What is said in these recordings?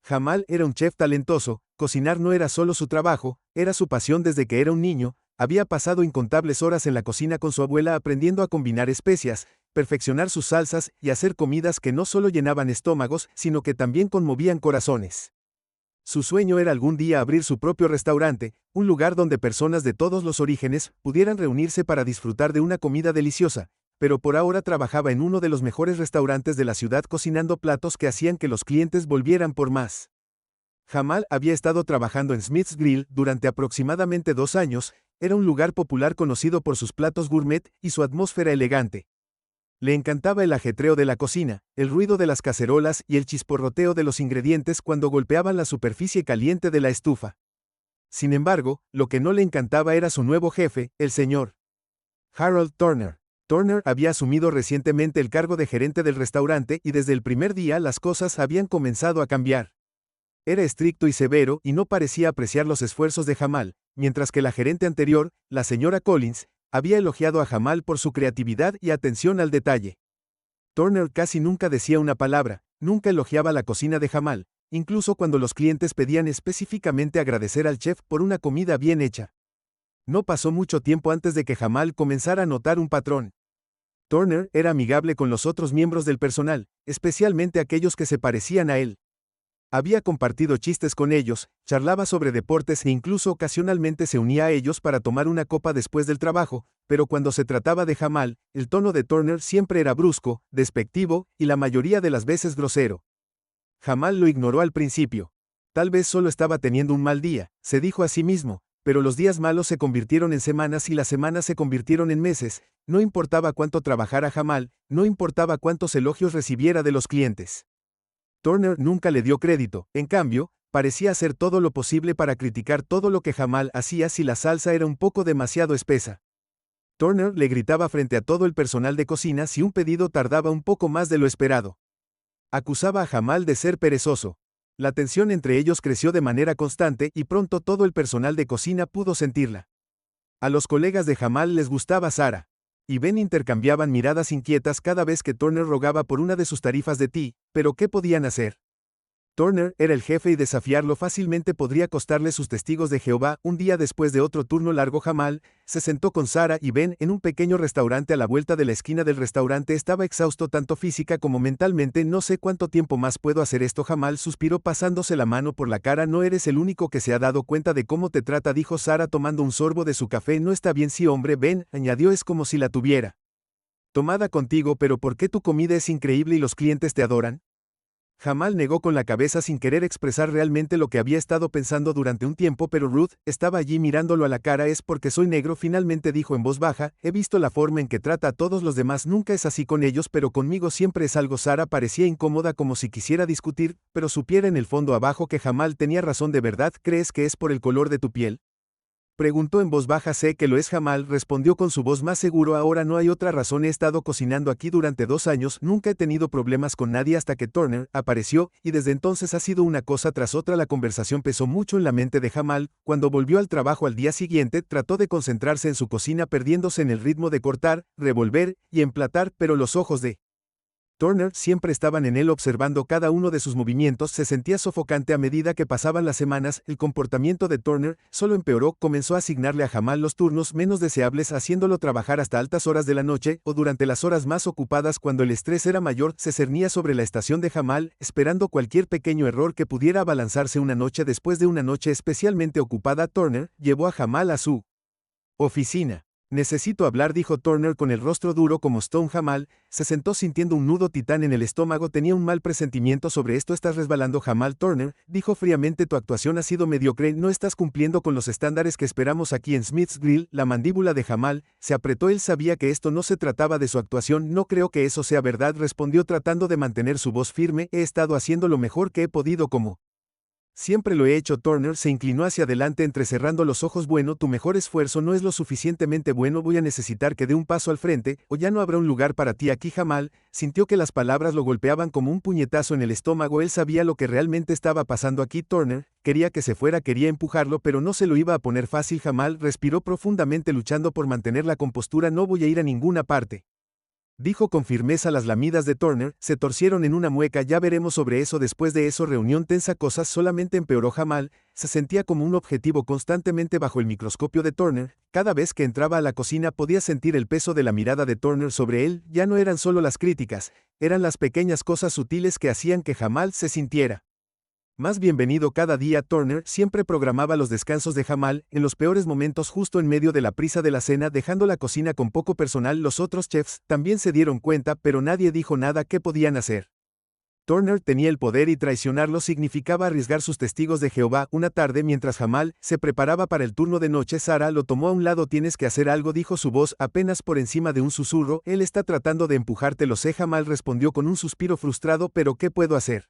Jamal era un chef talentoso, cocinar no era solo su trabajo, era su pasión desde que era un niño, había pasado incontables horas en la cocina con su abuela aprendiendo a combinar especias, perfeccionar sus salsas y hacer comidas que no solo llenaban estómagos, sino que también conmovían corazones. Su sueño era algún día abrir su propio restaurante, un lugar donde personas de todos los orígenes pudieran reunirse para disfrutar de una comida deliciosa, pero por ahora trabajaba en uno de los mejores restaurantes de la ciudad cocinando platos que hacían que los clientes volvieran por más. Jamal había estado trabajando en Smith's Grill durante aproximadamente 2 años, era un lugar popular conocido por sus platos gourmet y su atmósfera elegante. Le encantaba el ajetreo de la cocina, el ruido de las cacerolas y el chisporroteo de los ingredientes cuando golpeaban la superficie caliente de la estufa. Sin embargo, lo que no le encantaba era su nuevo jefe, el señor Harold Turner. Turner había asumido recientemente el cargo de gerente del restaurante y desde el primer día las cosas habían comenzado a cambiar. Era estricto y severo y no parecía apreciar los esfuerzos de Jamal, mientras que la gerente anterior, la señora Collins, había elogiado a Jamal por su creatividad y atención al detalle. Turner casi nunca decía una palabra, nunca elogiaba la cocina de Jamal, incluso cuando los clientes pedían específicamente agradecer al chef por una comida bien hecha. No pasó mucho tiempo antes de que Jamal comenzara a notar un patrón. Turner era amigable con los otros miembros del personal, especialmente aquellos que se parecían a él. Había compartido chistes con ellos, charlaba sobre deportes e incluso ocasionalmente se unía a ellos para tomar una copa después del trabajo, pero cuando se trataba de Jamal, el tono de Turner siempre era brusco, despectivo y la mayoría de las veces grosero. Jamal lo ignoró al principio. Tal vez solo estaba teniendo un mal día, se dijo a sí mismo, pero los días malos se convirtieron en semanas y las semanas se convirtieron en meses, no importaba cuánto trabajara Jamal, no importaba cuántos elogios recibiera de los clientes. Turner nunca le dio crédito, en cambio, parecía hacer todo lo posible para criticar todo lo que Jamal hacía si la salsa era un poco demasiado espesa. Turner le gritaba frente a todo el personal de cocina si un pedido tardaba un poco más de lo esperado. Acusaba a Jamal de ser perezoso. La tensión entre ellos creció de manera constante y pronto todo el personal de cocina pudo sentirla. A los colegas de Jamal les gustaba Sara y Ben intercambiaban miradas inquietas cada vez que Turner rogaba por una de sus tarifas de té, pero ¿qué podían hacer? Turner era el jefe y desafiarlo fácilmente podría costarle sus testigos de Jehová. Un día después de otro turno largo Jamal se sentó con Sara y Ben en un pequeño restaurante a la vuelta de la esquina del restaurante. Estaba exhausto tanto física como mentalmente. No sé cuánto tiempo más puedo hacer esto. Jamal suspiró pasándose la mano por la cara. No eres el único que se ha dado cuenta de cómo te trata, dijo Sara tomando un sorbo de su café. No está bien, sí hombre, Ben, añadió, es como si la tuviera tomada contigo, pero ¿por qué tu comida es increíble y los clientes te adoran? Jamal negó con la cabeza sin querer expresar realmente lo que había estado pensando durante un tiempo, pero Ruth estaba allí mirándolo a la cara. Es porque soy negro, finalmente dijo en voz baja, he visto la forma en que trata a todos los demás, nunca es así con ellos, pero conmigo siempre es algo. Sara parecía incómoda como si quisiera discutir, pero supiera en el fondo abajo que Jamal tenía razón. ¿De verdad crees que es por el color de tu piel? Preguntó en voz baja. Sé que lo es. Jamal respondió con su voz más seguro. Ahora no hay otra razón, he estado cocinando aquí durante 2 años, nunca he tenido problemas con nadie hasta que Turner apareció, y desde entonces ha sido una cosa tras otra. La conversación pesó mucho en la mente de Jamal. Cuando volvió al trabajo al día siguiente, trató de concentrarse en su cocina perdiéndose en el ritmo de cortar, revolver y emplatar, pero los ojos de Turner siempre estaban en él observando cada uno de sus movimientos. Se sentía sofocante a medida que pasaban las semanas. El comportamiento de Turner solo empeoró. Comenzó a asignarle a Jamal los turnos menos deseables, haciéndolo trabajar hasta altas horas de la noche o durante las horas más ocupadas cuando el estrés era mayor. Se cernía sobre la estación de Jamal, esperando cualquier pequeño error que pudiera abalanzarse una noche. Después de una noche especialmente ocupada, Turner llevó a Jamal a su oficina. Necesito hablar, dijo Turner con el rostro duro como Stone. Jamal se sentó sintiendo un nudo titán en el estómago. Tenía un mal presentimiento sobre esto. Estás resbalando. Jamal. Turner dijo fríamente, tu actuación ha sido mediocre, no estás cumpliendo con los estándares que esperamos aquí en Smith's Grill. La mandíbula de Jamal se apretó. Él sabía que esto no se trataba de su actuación. No creo que eso sea verdad, respondió tratando de mantener su voz firme. He estado haciendo lo mejor que he podido como siempre lo he hecho. Turner se inclinó hacia adelante entrecerrando los ojos. Bueno, tu mejor esfuerzo no es lo suficientemente bueno, voy a necesitar que dé un paso al frente, o ya no habrá un lugar para ti aquí. Jamal sintió que las palabras lo golpeaban como un puñetazo en el estómago. Él sabía lo que realmente estaba pasando aquí. Turner quería que se fuera, quería empujarlo, pero no se lo iba a poner fácil. Jamal respiró profundamente luchando por mantener la compostura. No voy a ir a ninguna parte. Dijo con firmeza. Las lamidas de Turner se torcieron en una mueca. Ya veremos sobre eso después de eso. Reunión tensa. Cosas solamente empeoró. Jamal se sentía como un objetivo constantemente bajo el microscopio de Turner. Cada vez que entraba a la cocina podía sentir el peso de la mirada de Turner sobre él. Ya no eran solo las críticas, eran las pequeñas cosas sutiles que hacían que Jamal se sintiera más bienvenido cada día. Turner siempre programaba los descansos de Jamal en los peores momentos, justo en medio de la prisa de la cena, dejando la cocina con poco personal. Los otros chefs también se dieron cuenta, pero nadie dijo nada. ¿Qué podían hacer? Turner tenía el poder y traicionarlo significaba arriesgar sus testigos de Jehová. Una tarde, mientras Jamal se preparaba para el turno de noche, Sara lo tomó a un lado. Tienes que hacer algo, dijo su voz apenas por encima de un susurro. Él está tratando de empujarte, lo sé. Jamal respondió con un suspiro frustrado. ¿Pero qué puedo hacer?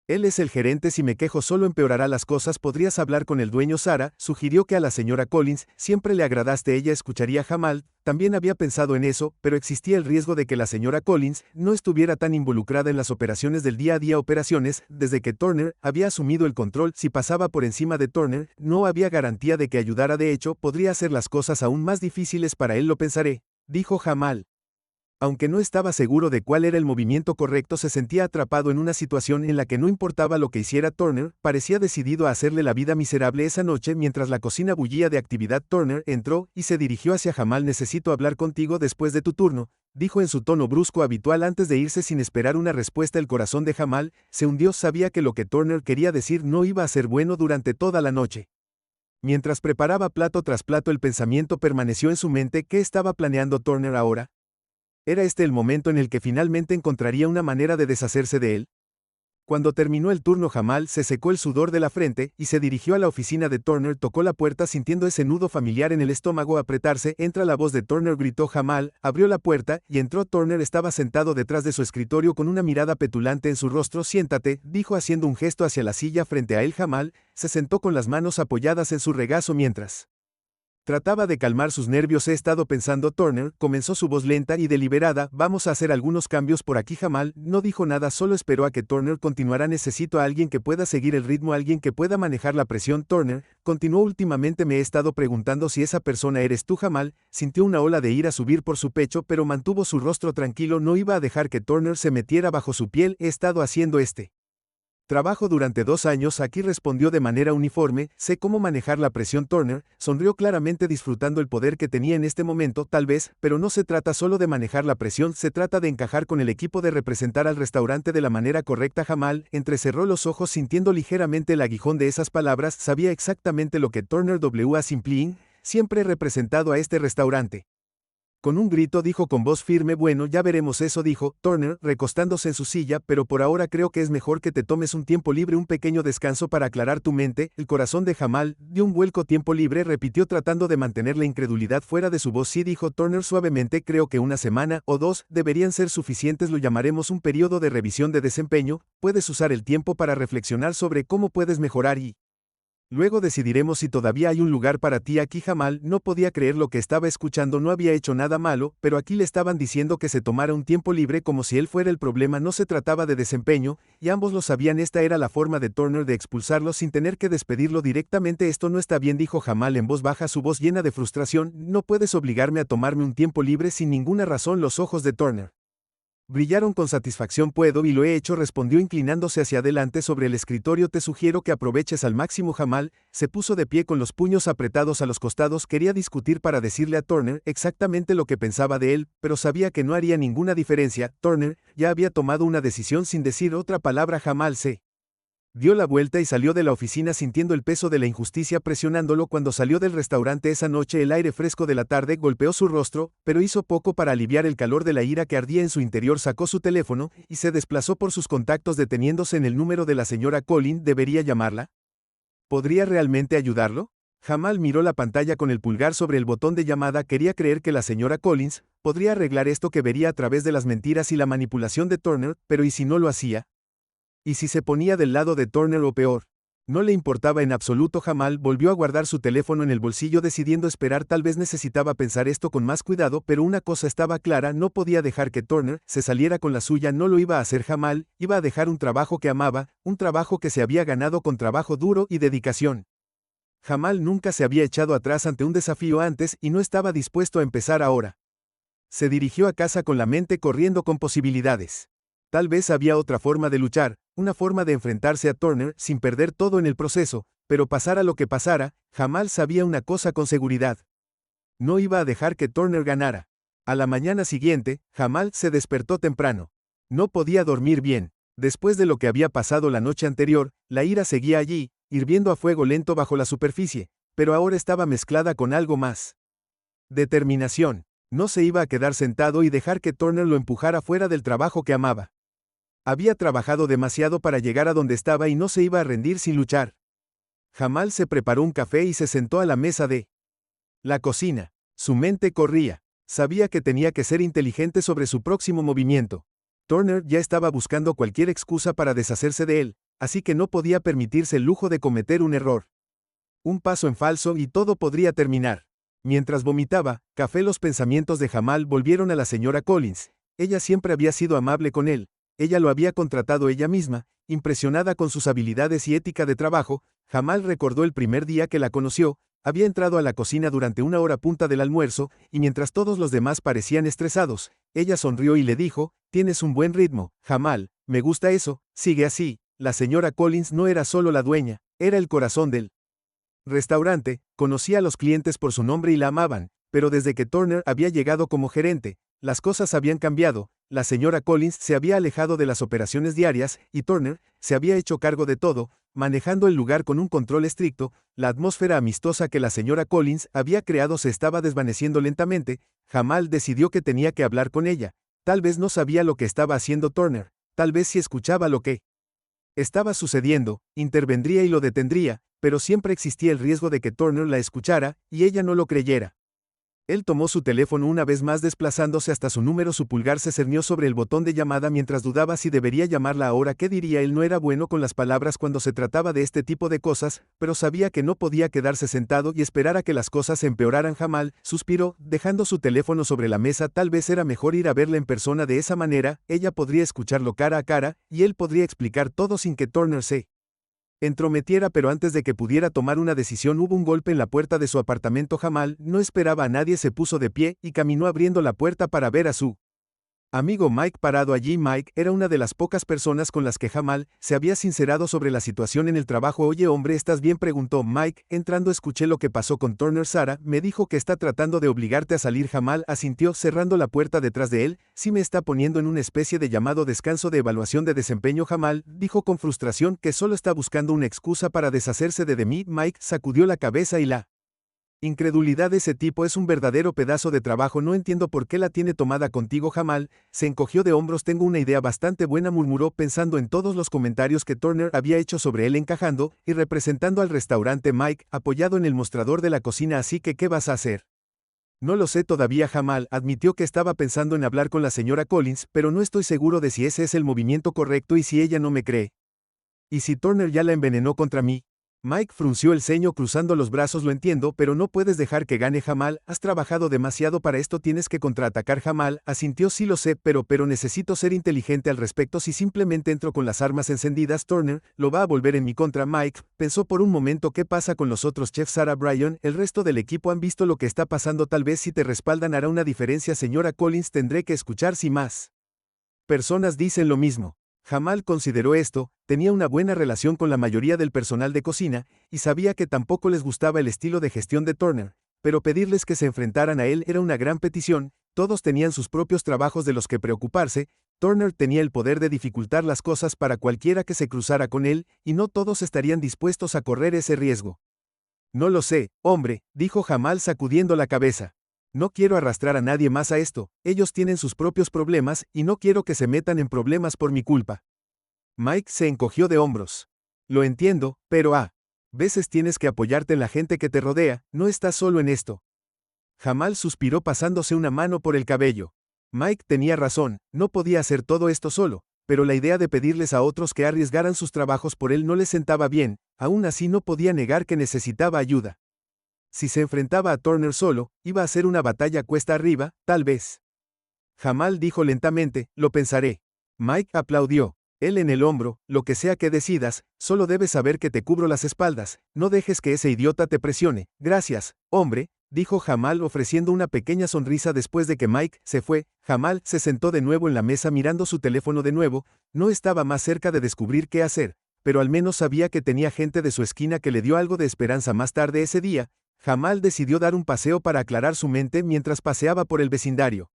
Él es el gerente. Si me quejo solo empeorará las cosas. Podrías hablar con el dueño. Sara sugirió que a la señora Collins siempre le agradaste. Ella escucharía. Jamal también había pensado en eso, pero existía el riesgo de que la señora Collins no estuviera tan involucrada en las operaciones del día a día. Operaciones, desde que Turner había asumido el control. Si pasaba por encima de Turner, no había garantía de que ayudara. De hecho, podría hacer las cosas aún más difíciles para él. Lo pensaré, dijo Jamal. Aunque no estaba seguro de cuál era el movimiento correcto, se sentía atrapado en una situación en la que no importaba lo que hiciera. Turner parecía decidido a hacerle la vida miserable. Esa noche, mientras la cocina bullía de actividad, Turner entró y se dirigió hacia Jamal. Necesito hablar contigo después de tu turno, dijo en su tono brusco habitual antes de irse. Sin esperar una respuesta, el corazón de Jamal se hundió. Sabía que lo que Turner quería decir no iba a ser bueno durante toda la noche. Mientras preparaba plato tras plato, el pensamiento permaneció en su mente. ¿Qué estaba planeando Turner ahora? ¿Era este el momento en el que finalmente encontraría una manera de deshacerse de él? Cuando terminó el turno, Jamal se secó el sudor de la frente y se dirigió a la oficina de Turner. Tocó la puerta sintiendo ese nudo familiar en el estómago apretarse. Entra. La voz de Turner gritó. Jamal abrió la puerta y entró. Turner estaba sentado detrás de su escritorio con una mirada petulante en su rostro. Siéntate, dijo haciendo un gesto hacia la silla frente a él. Jamal se sentó con las manos apoyadas en su regazo mientras trataba de calmar sus nervios. He estado pensando. Turner comenzó su voz lenta y deliberada. Vamos a hacer algunos cambios por aquí. Jamal no dijo nada, solo esperó a que Turner continuara. Necesito a alguien que pueda seguir el ritmo, alguien que pueda manejar la presión. Turner continuó. Últimamente me he estado preguntando si esa persona eres tú. Jamal sintió una ola de ira subir por su pecho, pero mantuvo su rostro tranquilo. No iba a dejar que Turner se metiera bajo su piel. He estado haciendo trabajo durante 2 años aquí, respondió de manera uniforme. Sé cómo manejar la presión. Turner sonrió claramente, disfrutando el poder que tenía en este momento. Tal vez, pero no se trata solo de manejar la presión, se trata de encajar con el equipo, de representar al restaurante de la manera correcta. Jamal entrecerró los ojos sintiendo ligeramente el aguijón de esas palabras. Sabía exactamente lo que Turner W. Simplín siempre representado a este restaurante. Con un grito dijo con voz firme. Bueno, ya veremos eso, dijo Turner, recostándose en su silla, pero por ahora creo que es mejor que te tomes un tiempo libre, un pequeño descanso para aclarar tu mente. El corazón de Jamal dio un vuelco. Tiempo libre, repitió tratando de mantener la incredulidad fuera de su voz. Sí, dijo Turner suavemente, creo que 1 semana o 2 deberían ser suficientes. Lo llamaremos un periodo de revisión de desempeño. Puedes usar el tiempo para reflexionar sobre cómo puedes mejorar y luego decidiremos si todavía hay un lugar para ti aquí. Jamal no podía creer lo que estaba escuchando. No había hecho nada malo, pero aquí le estaban diciendo que se tomara un tiempo libre como si él fuera el problema. No se trataba de desempeño, y ambos lo sabían. Esta era la forma de Turner de expulsarlo sin tener que despedirlo directamente. Esto no está bien, dijo Jamal en voz baja, su voz llena de frustración. No puedes obligarme a tomarme un tiempo libre sin ninguna razón. Los ojos de Turner brillaron con satisfacción. Puedo y lo he hecho, respondió inclinándose hacia adelante sobre el escritorio. Te sugiero que aproveches al máximo. Jamal se puso de pie con los puños apretados a los costados. Quería discutir para decirle a Turner exactamente lo que pensaba de él, pero sabía que no haría ninguna diferencia. Turner ya había tomado una decisión. Sin decir otra palabra, Jamal se dio la vuelta y salió de la oficina sintiendo el peso de la injusticia presionándolo. Cuando salió del restaurante esa noche, el aire fresco de la tarde golpeó su rostro, pero hizo poco para aliviar el calor de la ira que ardía en su interior. Sacó su teléfono y se desplazó por sus contactos, deteniéndose en el número de la señora Collins. ¿Debería llamarla? ¿Podría realmente ayudarlo? Jamal miró la pantalla con el pulgar sobre el botón de llamada. Quería creer que la señora Collins podría arreglar esto, que vería a través de las mentiras y la manipulación de Turner, pero ¿y si no lo hacía? ¿Y si se ponía del lado de Turner o peor? No le importaba en absoluto. Jamal volvió a guardar su teléfono en el bolsillo, decidiendo esperar. Tal vez necesitaba pensar esto con más cuidado, pero una cosa estaba clara: no podía dejar que Turner se saliera con la suya. No lo iba a hacer. Jamal iba a dejar un trabajo que amaba, un trabajo que se había ganado con trabajo duro y dedicación. Jamal nunca se había echado atrás ante un desafío antes y no estaba dispuesto a empezar ahora. Se dirigió a casa con la mente corriendo con posibilidades. Tal vez había otra forma de luchar, una forma de enfrentarse a Turner sin perder todo en el proceso, pero pasara lo que pasara, Jamal sabía una cosa con seguridad. No iba a dejar que Turner ganara. A la mañana siguiente, Jamal se despertó temprano. No podía dormir bien. Después de lo que había pasado la noche anterior, la ira seguía allí, hirviendo a fuego lento bajo la superficie, pero ahora estaba mezclada con algo más. Determinación. No se iba a quedar sentado y dejar que Turner lo empujara fuera del trabajo que amaba. Había trabajado demasiado para llegar a donde estaba y no se iba a rendir sin luchar. Jamal se preparó un café y se sentó a la mesa de la cocina. Su mente corría. Sabía que tenía que ser inteligente sobre su próximo movimiento. Turner ya estaba buscando cualquier excusa para deshacerse de él, así que no podía permitirse el lujo de cometer un error. Un paso en falso y todo podría terminar. Mientras vomitaba, café los pensamientos de Jamal volvieron a la señora Collins. Ella siempre había sido amable con él. Ella lo había contratado ella misma, impresionada con sus habilidades y ética de trabajo. Jamal recordó el primer día que la conoció. Había entrado a la cocina durante una hora punta del almuerzo, y mientras todos los demás parecían estresados, ella sonrió y le dijo: «Tienes un buen ritmo, Jamal, me gusta eso, sigue así». La señora Collins no era solo la dueña, era el corazón del restaurante. Conocía a los clientes por su nombre y la amaban, pero desde que Turner había llegado como gerente, las cosas habían cambiado. La señora Collins se había alejado de las operaciones diarias, y Turner se había hecho cargo de todo, manejando el lugar con un control estricto. La atmósfera amistosa que la señora Collins había creado se estaba desvaneciendo lentamente. Jamal decidió que tenía que hablar con ella. Tal vez no sabía lo que estaba haciendo Turner, tal vez si escuchaba lo que estaba sucediendo, intervendría y lo detendría, pero siempre existía el riesgo de que Turner la escuchara, y ella no lo creyera. Él tomó su teléfono una vez más desplazándose hasta su número. Su pulgar se cernió sobre el botón de llamada mientras dudaba si debería llamarla ahora. ¿Qué diría? Él no era bueno con las palabras cuando se trataba de este tipo de cosas, pero sabía que no podía quedarse sentado y esperar a que las cosas empeoraran. Jamal suspiró, dejando su teléfono sobre la mesa. Tal vez era mejor ir a verla en persona. De esa manera, ella podría escucharlo cara a cara, y él podría explicar todo sin que Turner se entrometiera. Pero antes de que pudiera tomar una decisión, hubo un golpe en la puerta de su apartamento. Jamal no esperaba a nadie. Se puso de pie y caminó abriendo la puerta para ver a su amigo Mike parado allí. Mike era una de las pocas personas con las que Jamal se había sincerado sobre la situación en el trabajo. «Oye, hombre, ¿estás bien?», preguntó Mike, entrando. «Escuché lo que pasó con Turner. Sara me dijo que está tratando de obligarte a salir». Jamal asintió, cerrando la puerta detrás de él. «Sí, me está poniendo en una especie de llamado descanso de evaluación de desempeño». Jamal dijo con frustración que solo está buscando una excusa para deshacerse de mí. Mike sacudió la cabeza y la incredulidad de ese tipo es un verdadero pedazo de trabajo. «No entiendo por qué la tiene tomada contigo». Jamal se encogió de hombros. «Tengo una idea bastante buena», murmuró, pensando en todos los comentarios que Turner había hecho sobre él, encajando y representando al restaurante. Mike, apoyado en el mostrador de la cocina. «Así que, ¿qué vas a hacer?». «No lo sé todavía». Jamal admitió que estaba pensando en hablar con la señora Collins, pero no estoy seguro de si ese es el movimiento correcto. ¿Y si ella no me cree? ¿Y si Turner ya la envenenó contra mí?». Mike frunció el ceño, cruzando los brazos. «Lo entiendo, pero no puedes dejar que gane Jamal. Has trabajado demasiado para esto. Tienes que contraatacar». Jamal asintió. «Sí lo sé, pero necesito ser inteligente al respecto. Si simplemente entro con las armas encendidas, Turner lo va a volver en mi contra». Mike pensó por un momento. «¿Qué pasa con los otros chefs? Sarah, Brian, el resto del equipo han visto lo que está pasando. Tal vez si te respaldan hará una diferencia». «Señora Collins, tendré que escuchar si más personas dicen lo mismo». Jamal consideró esto. Tenía una buena relación con la mayoría del personal de cocina, y sabía que tampoco les gustaba el estilo de gestión de Turner, pero pedirles que se enfrentaran a él era una gran petición. Todos tenían sus propios trabajos de los que preocuparse. Turner tenía el poder de dificultar las cosas para cualquiera que se cruzara con él, y no todos estarían dispuestos a correr ese riesgo. «No lo sé, hombre», dijo Jamal sacudiendo la cabeza. «No quiero arrastrar a nadie más a esto. Ellos tienen sus propios problemas, y no quiero que se metan en problemas por mi culpa». Mike se encogió de hombros. «Lo entiendo, pero veces tienes que apoyarte en la gente que te rodea. No estás solo en esto». Jamal suspiró, pasándose una mano por el cabello. Mike tenía razón, no podía hacer todo esto solo, pero la idea de pedirles a otros que arriesgaran sus trabajos por él no le sentaba bien. Aún así no podía negar que necesitaba ayuda. Si se enfrentaba a Turner solo, iba a ser una batalla cuesta arriba, tal vez. Jamal dijo lentamente: «Lo pensaré». Mike aplaudió. Él en el hombro: «Lo que sea que decidas, solo debes saber que te cubro las espaldas. No dejes que ese idiota te presione». «Gracias, hombre». dijo Jamal ofreciendo una pequeña sonrisa después de que Mike se fue. Jamal se sentó de nuevo en la mesa mirando su teléfono de nuevo, no estaba más cerca de descubrir qué hacer, pero al menos sabía que tenía gente de su esquina que le dio algo de esperanza más tarde ese día. Jamal decidió dar un paseo para aclarar su mente mientras paseaba por el vecindario.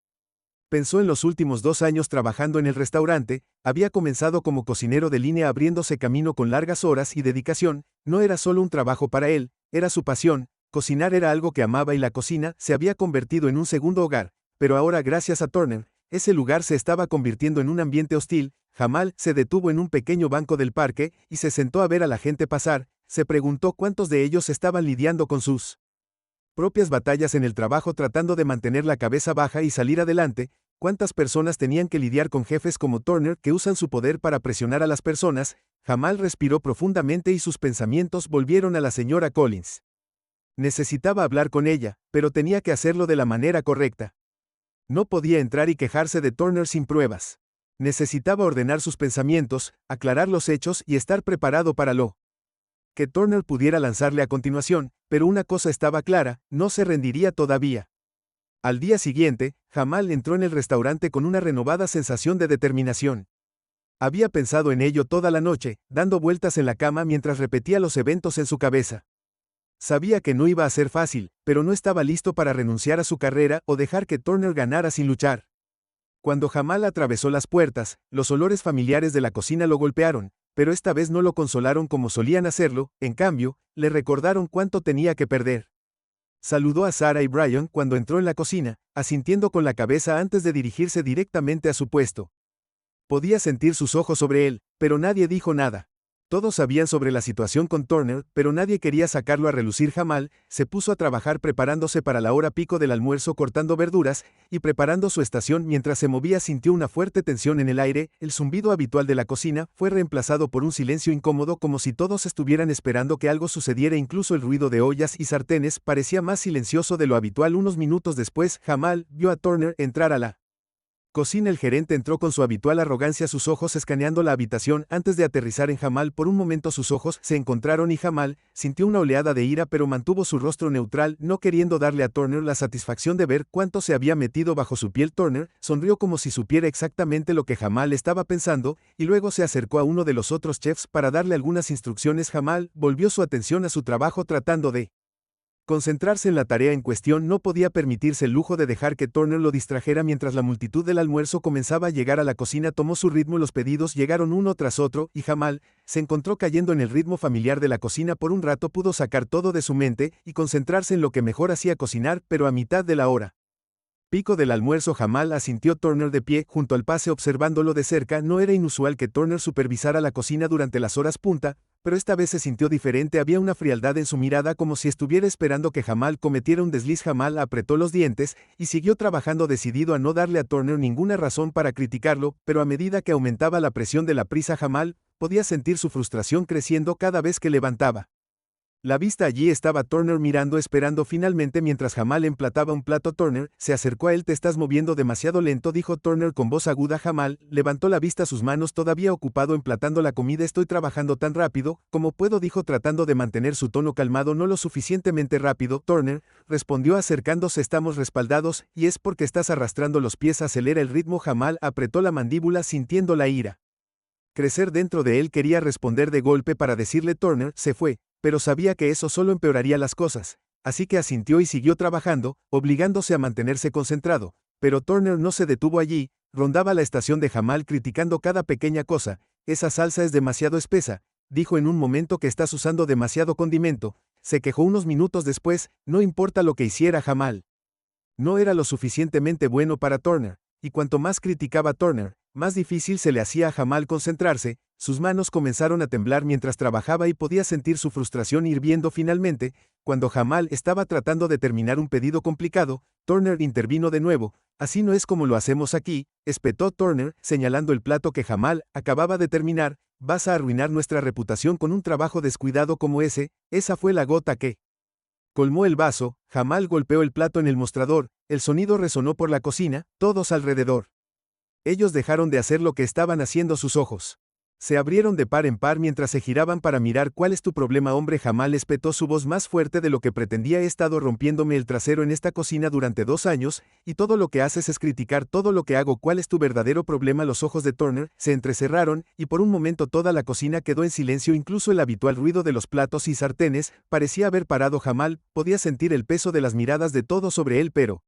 Pensó en los últimos 2 años trabajando en el restaurante, había comenzado como cocinero de línea abriéndose camino con largas horas y dedicación, no era solo un trabajo para él, era su pasión, cocinar era algo que amaba y la cocina se había convertido en un segundo hogar, pero ahora gracias a Turner, ese lugar se estaba convirtiendo en un ambiente hostil. Jamal se detuvo en un pequeño banco del parque y se sentó a ver a la gente pasar, se preguntó cuántos de ellos estaban lidiando con sus propias batallas en el trabajo tratando de mantener la cabeza baja y salir adelante. ¿Cuántas personas tenían que lidiar con jefes como Turner que usan su poder para presionar a las personas? Jamal respiró profundamente y sus pensamientos volvieron a la señora Collins. Necesitaba hablar con ella, pero tenía que hacerlo de la manera correcta. No podía entrar y quejarse de Turner sin pruebas. Necesitaba ordenar sus pensamientos, aclarar los hechos y estar preparado para lo que Turner pudiera lanzarle a continuación, pero una cosa estaba clara, no se rendiría todavía. Al día siguiente, Jamal entró en el restaurante con una renovada sensación de determinación. Había pensado en ello toda la noche, dando vueltas en la cama mientras repetía los eventos en su cabeza. Sabía que no iba a ser fácil, pero no estaba listo para renunciar a su carrera o dejar que Turner ganara sin luchar. Cuando Jamal atravesó las puertas, los olores familiares de la cocina lo golpearon, pero esta vez no lo consolaron como solían hacerlo, en cambio, le recordaron cuánto tenía que perder. Saludó a Sarah y Brian cuando entró en la cocina, asintiendo con la cabeza antes de dirigirse directamente a su puesto. Podía sentir sus ojos sobre él, pero nadie dijo nada. Todos sabían sobre la situación con Turner, pero nadie quería sacarlo a relucir. Jamal se puso a trabajar preparándose para la hora pico del almuerzo, cortando verduras y preparando su estación. Mientras se movía sintió una fuerte tensión en el aire, el zumbido habitual de la cocina fue reemplazado por un silencio incómodo como si todos estuvieran esperando que algo sucediera. Incluso el ruido de ollas y sartenes parecía más silencioso de lo habitual. Unos minutos después, Jamal vio a Turner entrar a la cocina. El gerente entró con su habitual arrogancia, sus ojos escaneando la habitación antes de aterrizar en Jamal. Por un momento sus ojos se encontraron y Jamal sintió una oleada de ira, pero mantuvo su rostro neutral, no queriendo darle a Turner la satisfacción de ver cuánto se había metido bajo su piel. Turner sonrió como si supiera exactamente lo que Jamal estaba pensando, y luego se acercó a uno de los otros chefs para darle algunas instrucciones. Jamal volvió su atención a su trabajo tratando de concentrarse en la tarea en cuestión. No podía permitirse el lujo de dejar que Turner lo distrajera. Mientras la multitud del almuerzo comenzaba a llegar a la cocina, tomó su ritmo. Los pedidos llegaron uno tras otro, y Jamal se encontró cayendo en el ritmo familiar de la cocina. Por un rato pudo sacar todo de su mente y concentrarse en lo que mejor hacía, cocinar, pero a mitad de la hora pico del almuerzo Jamal asintió. Turner de pie junto al pase observándolo de cerca. No era inusual que Turner supervisara la cocina durante las horas punta, pero esta vez se sintió diferente. Había una frialdad en su mirada como si estuviera esperando que Jamal cometiera un desliz. Jamal apretó los dientes y siguió trabajando, decidido a no darle a Turner ninguna razón para criticarlo, pero a medida que aumentaba la presión de la prisa, Jamal podía sentir su frustración creciendo cada vez que levantaba la vista. Allí estaba Turner mirando, esperando. Finalmente, mientras Jamal emplataba un plato, Turner se acercó a él. «Te estás moviendo demasiado lento», dijo Turner con voz aguda. Jamal levantó la vista, sus manos todavía ocupado emplatando la comida. «Estoy trabajando tan rápido como puedo», dijo tratando de mantener su tono calmado. «No lo suficientemente rápido», Turner respondió acercándose. «Estamos respaldados, y es porque estás arrastrando los pies. Acelera el ritmo». Jamal apretó la mandíbula sintiendo la ira crecer dentro de él. Quería responder de golpe para decirle Turner se fue, pero sabía que eso solo empeoraría las cosas, así que asintió y siguió trabajando, obligándose a mantenerse concentrado. Pero Turner no se detuvo allí, rondaba la estación de Jamal criticando cada pequeña cosa. «Esa salsa es demasiado espesa», dijo en un momento. «Que estás usando demasiado condimento», se quejó unos minutos después. No importa lo que hiciera Jamal, no era lo suficientemente bueno para Turner, y cuanto más criticaba a Turner, más difícil se le hacía a Jamal concentrarse. Sus manos comenzaron a temblar mientras trabajaba y podía sentir su frustración hirviendo. Finalmente, cuando Jamal estaba tratando de terminar un pedido complicado, Turner intervino de nuevo. «Así no es como lo hacemos aquí», espetó Turner, señalando el plato que Jamal acababa de terminar. «Vas a arruinar nuestra reputación con un trabajo descuidado como ese». Esa fue la gota que colmó el vaso. Jamal golpeó el plato en el mostrador, el sonido resonó por la cocina, todos alrededor. Ellos dejaron de hacer lo que estaban haciendo. Sus ojos Se abrieron de par en par mientras se giraban para mirar. ¿Cuál es tu problema, hombre? Jamal espetó su voz más fuerte de lo que pretendía. He estado rompiéndome el trasero en esta cocina durante 2 años, y todo lo que haces es criticar todo lo que hago. ¿Cuál es tu verdadero problema? Los ojos de Turner se entrecerraron, y por un momento toda la cocina quedó en silencio. Incluso el habitual ruido de los platos y sartenes parecía haber parado. Jamal podía sentir el peso de las miradas de todos sobre él, pero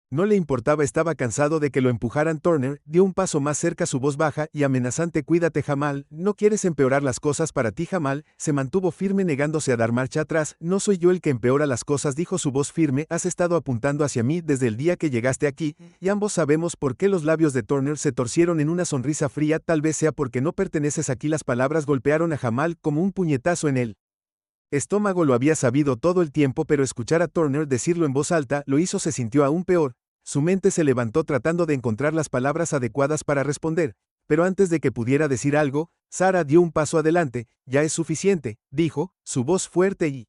no le importaba. Estaba cansado de que lo empujaran. Turner dio un paso más cerca, su voz baja y amenazante. Cuídate, Jamal, no quieres empeorar las cosas para ti. Jamal se mantuvo firme, negándose a dar marcha atrás. No soy yo el que empeora las cosas, dijo su voz firme. Has estado apuntando hacia mí desde el día que llegaste aquí, y ambos sabemos por qué. Los labios de Turner se torcieron en una sonrisa fría. Tal vez sea porque no perteneces aquí. Las palabras golpearon a Jamal como un puñetazo en él estómago. Lo había sabido todo el tiempo, pero escuchar a Turner decirlo en voz alta lo hizo. Se sintió aún peor. Su mente se levantó tratando de encontrar las palabras adecuadas para responder, pero antes de que pudiera decir algo, Sarah dio un paso adelante. Ya es suficiente, dijo, su voz fuerte y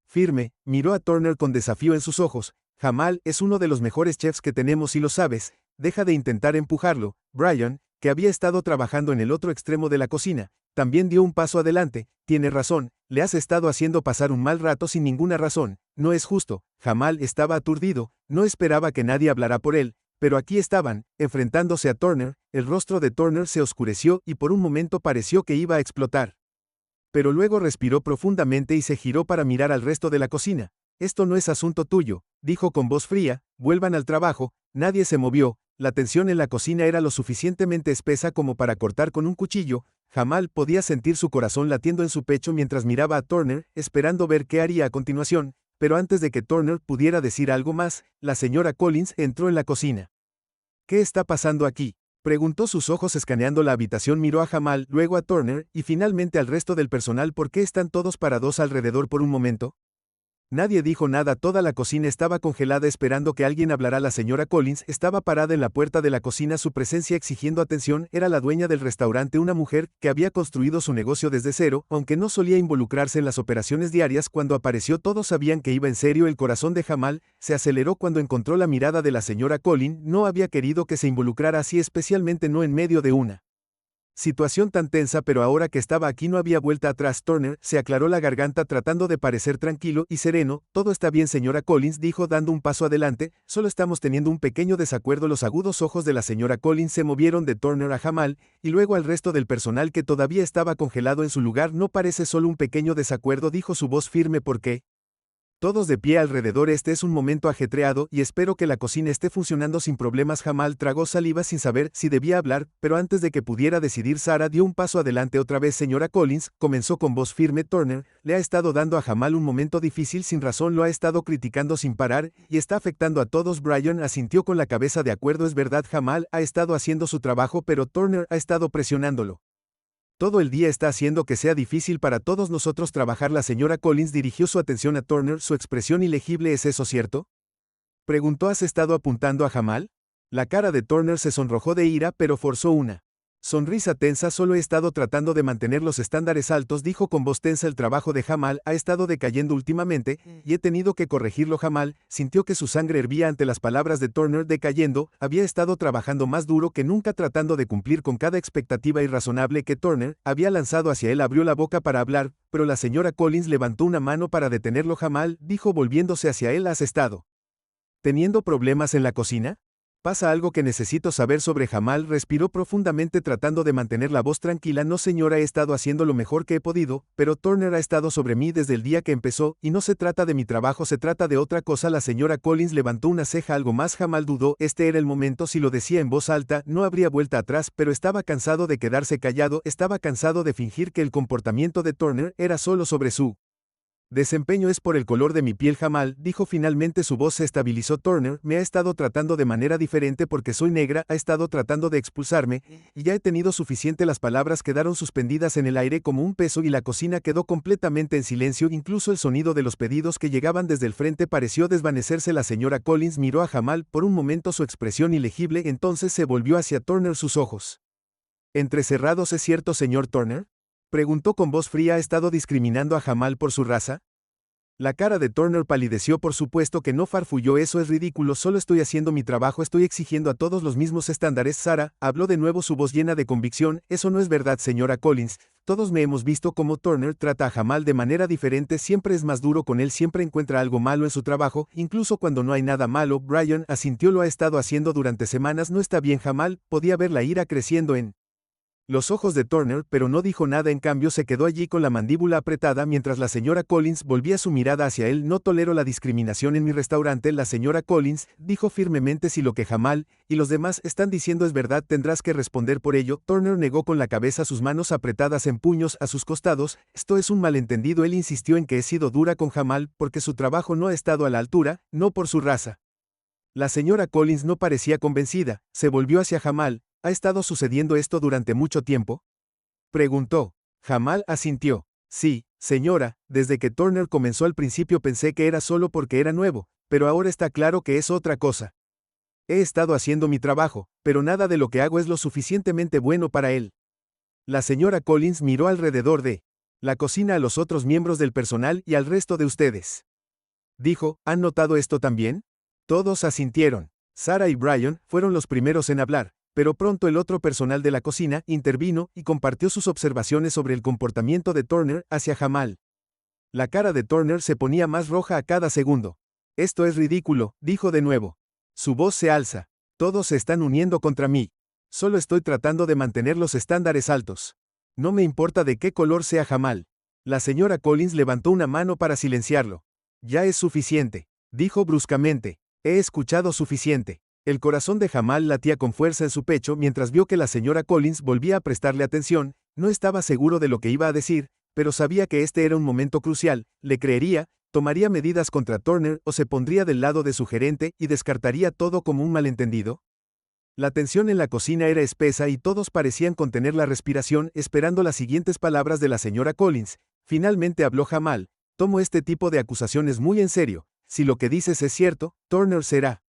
firme. Miró a Turner con desafío en sus ojos. Jamal es uno de los mejores chefs que tenemos y lo sabes. Deja de intentar empujarlo. Brian, que había estado trabajando en el otro extremo de la cocina, también dio un paso adelante. Tiene razón, le has estado haciendo pasar un mal rato sin ninguna razón. No es justo. Jamal estaba aturdido, no esperaba que nadie hablara por él, pero aquí estaban, enfrentándose a Turner. El rostro de Turner se oscureció y por un momento pareció que iba a explotar. Pero luego respiró profundamente y se giró para mirar al resto de la cocina. Esto no es asunto tuyo, dijo con voz fría. Vuelvan al trabajo. Nadie se movió. La tensión en la cocina era lo suficientemente espesa como para cortar con un cuchillo. Jamal podía sentir su corazón latiendo en su pecho mientras miraba a Turner, esperando ver qué haría a continuación, pero antes de que Turner pudiera decir algo más, la señora Collins entró en la cocina. ¿Qué está pasando aquí?, preguntó, sus ojos escaneando la habitación. Miró a Jamal, luego a Turner, y finalmente al resto del personal. ¿Por qué están todos parados alrededor por un momento? Nadie dijo nada. Toda la cocina estaba congelada esperando que alguien hablara. La señora Collins estaba parada en la puerta de la cocina, su presencia exigiendo atención. Era la dueña del restaurante, una mujer que había construido su negocio desde cero, aunque no solía involucrarse en las operaciones diarias. Cuando apareció todos sabían que iba en serio. El corazón de Jamal se aceleró cuando encontró la mirada de la señora Collins. No había querido que se involucrara así, especialmente no en medio de una situación tan tensa, pero ahora que estaba aquí no había vuelta atrás. Turner se aclaró la garganta tratando de parecer tranquilo y sereno. Todo está bien, señora Collins, dijo dando un paso adelante. Solo estamos teniendo un pequeño desacuerdo. Los agudos ojos de la señora Collins se movieron de Turner a Jamal, y luego al resto del personal que todavía estaba congelado en su lugar. No parece solo un pequeño desacuerdo, dijo su voz firme. ¿Por qué? Todos de pie alrededor. Este es un momento ajetreado y espero que la cocina esté funcionando sin problemas. Jamal tragó saliva sin saber si debía hablar, pero antes de que pudiera decidir, Sarah dio un paso adelante. Otra vez, señora Collins, comenzó con voz firme. Turner le ha estado dando a Jamal un momento difícil sin razón. Lo ha estado criticando sin parar y está afectando a todos. Brian asintió con la cabeza. De acuerdo, es verdad, Jamal ha estado haciendo su trabajo, pero Turner ha estado presionándolo todo el día. Está haciendo que sea difícil para todos nosotros trabajar. La señora Collins dirigió su atención a Turner, su expresión ilegible. ¿Es eso cierto?, preguntó. ¿Has estado apuntando a Jamal? La cara de Turner se sonrojó de ira, pero forzó una sonrisa tensa. Solo he estado tratando de mantener los estándares altos, dijo con voz tensa. El trabajo de Jamal ha estado decayendo últimamente, y he tenido que corregirlo. Jamal sintió que su sangre hervía ante las palabras de Turner. Decayendo, había estado trabajando más duro que nunca tratando de cumplir con cada expectativa irrazonable que Turner había lanzado hacia él. Abrió la boca para hablar, pero la señora Collins levantó una mano para detenerlo. Jamal, dijo volviéndose hacia él, ¿has estado teniendo problemas en la cocina? ¿Pasa algo que necesito saber sobre? Jamal respiró profundamente tratando de mantener la voz tranquila. No, señora, he estado haciendo lo mejor que he podido, pero Turner ha estado sobre mí desde el día que empezó, y no se trata de mi trabajo, se trata de otra cosa. La señora Collins levantó una ceja. ¿Algo más? Jamal dudó. Este era el momento. Si lo decía en voz alta, no habría vuelta atrás, pero estaba cansado de quedarse callado. Estaba cansado de fingir que el comportamiento de Turner era solo sobre su desempeño. Es por el color de mi piel, Jamal, dijo finalmente. Su voz se estabilizó. Turner me ha estado tratando de manera diferente porque soy negra, ha estado tratando de expulsarme, y ya he tenido suficiente. Las palabras quedaron suspendidas en el aire como un peso y la cocina quedó completamente en silencio. Incluso el sonido de los pedidos que llegaban desde el frente pareció desvanecerse. La señora Collins miró a Jamal por un momento, su expresión ilegible, entonces se volvió hacia Turner, sus ojos entrecerrados. ¿Es cierto, señor Turner?, preguntó con voz fría. ¿Ha estado discriminando a Jamal por su raza? La cara de Turner palideció. Por supuesto que no, farfulló. Eso es ridículo, solo estoy haciendo mi trabajo, estoy exigiendo a todos los mismos estándares. Sara, habló de nuevo, su voz llena de convicción. Eso no es verdad, señora Collins. Todos me hemos visto cómo Turner trata a Jamal de manera diferente, siempre es más duro con él, siempre encuentra algo malo en su trabajo, incluso cuando no hay nada malo. Brian asintió. Lo ha estado haciendo durante semanas. No está bien. Jamal podía ver la ira creciendo en los ojos de Turner, pero no dijo nada. En cambio, se quedó allí con la mandíbula apretada mientras la señora Collins volvía su mirada hacia él. No tolero la discriminación en mi restaurante, la señora Collins dijo firmemente. Si lo que Jamal y los demás están diciendo es verdad, tendrás que responder por ello. Turner negó con la cabeza, sus manos apretadas en puños a sus costados. Esto es un malentendido. Él insistió en que he sido dura con Jamal porque su trabajo no ha estado a la altura, no por su raza. La señora Collins no parecía convencida. Se volvió hacia Jamal. ¿Ha estado sucediendo esto durante mucho tiempo?, preguntó. Jamal asintió. Sí, señora, desde que Turner comenzó. Al principio pensé que era solo porque era nuevo, pero ahora está claro que es otra cosa. He estado haciendo mi trabajo, pero nada de lo que hago es lo suficientemente bueno para él. La señora Collins miró alrededor de la cocina, a los otros miembros del personal y al resto de ustedes. Dijo, ¿han notado esto también? Todos asintieron. Sara y Brian fueron los primeros en hablar. Pero pronto el otro personal de la cocina intervino y compartió sus observaciones sobre el comportamiento de Turner hacia Jamal. La cara de Turner se ponía más roja a cada segundo. Esto es ridículo, dijo de nuevo. Su voz se alza. Todos se están uniendo contra mí. Solo estoy tratando de mantener los estándares altos. No me importa de qué color sea Jamal. La señora Collins levantó una mano para silenciarlo. Ya es suficiente, dijo bruscamente. He escuchado suficiente. El corazón de Jamal latía con fuerza en su pecho mientras vio que la señora Collins volvía a prestarle atención. No estaba seguro de lo que iba a decir, pero sabía que este era un momento crucial. Le creería, tomaría medidas contra Turner o se pondría del lado de su gerente y descartaría todo como un malentendido. La tensión en la cocina era espesa y todos parecían contener la respiración esperando las siguientes palabras de la señora Collins. Finalmente habló Jamal. Tomo este tipo de acusaciones muy en serio. Si lo que dices es cierto, Turner será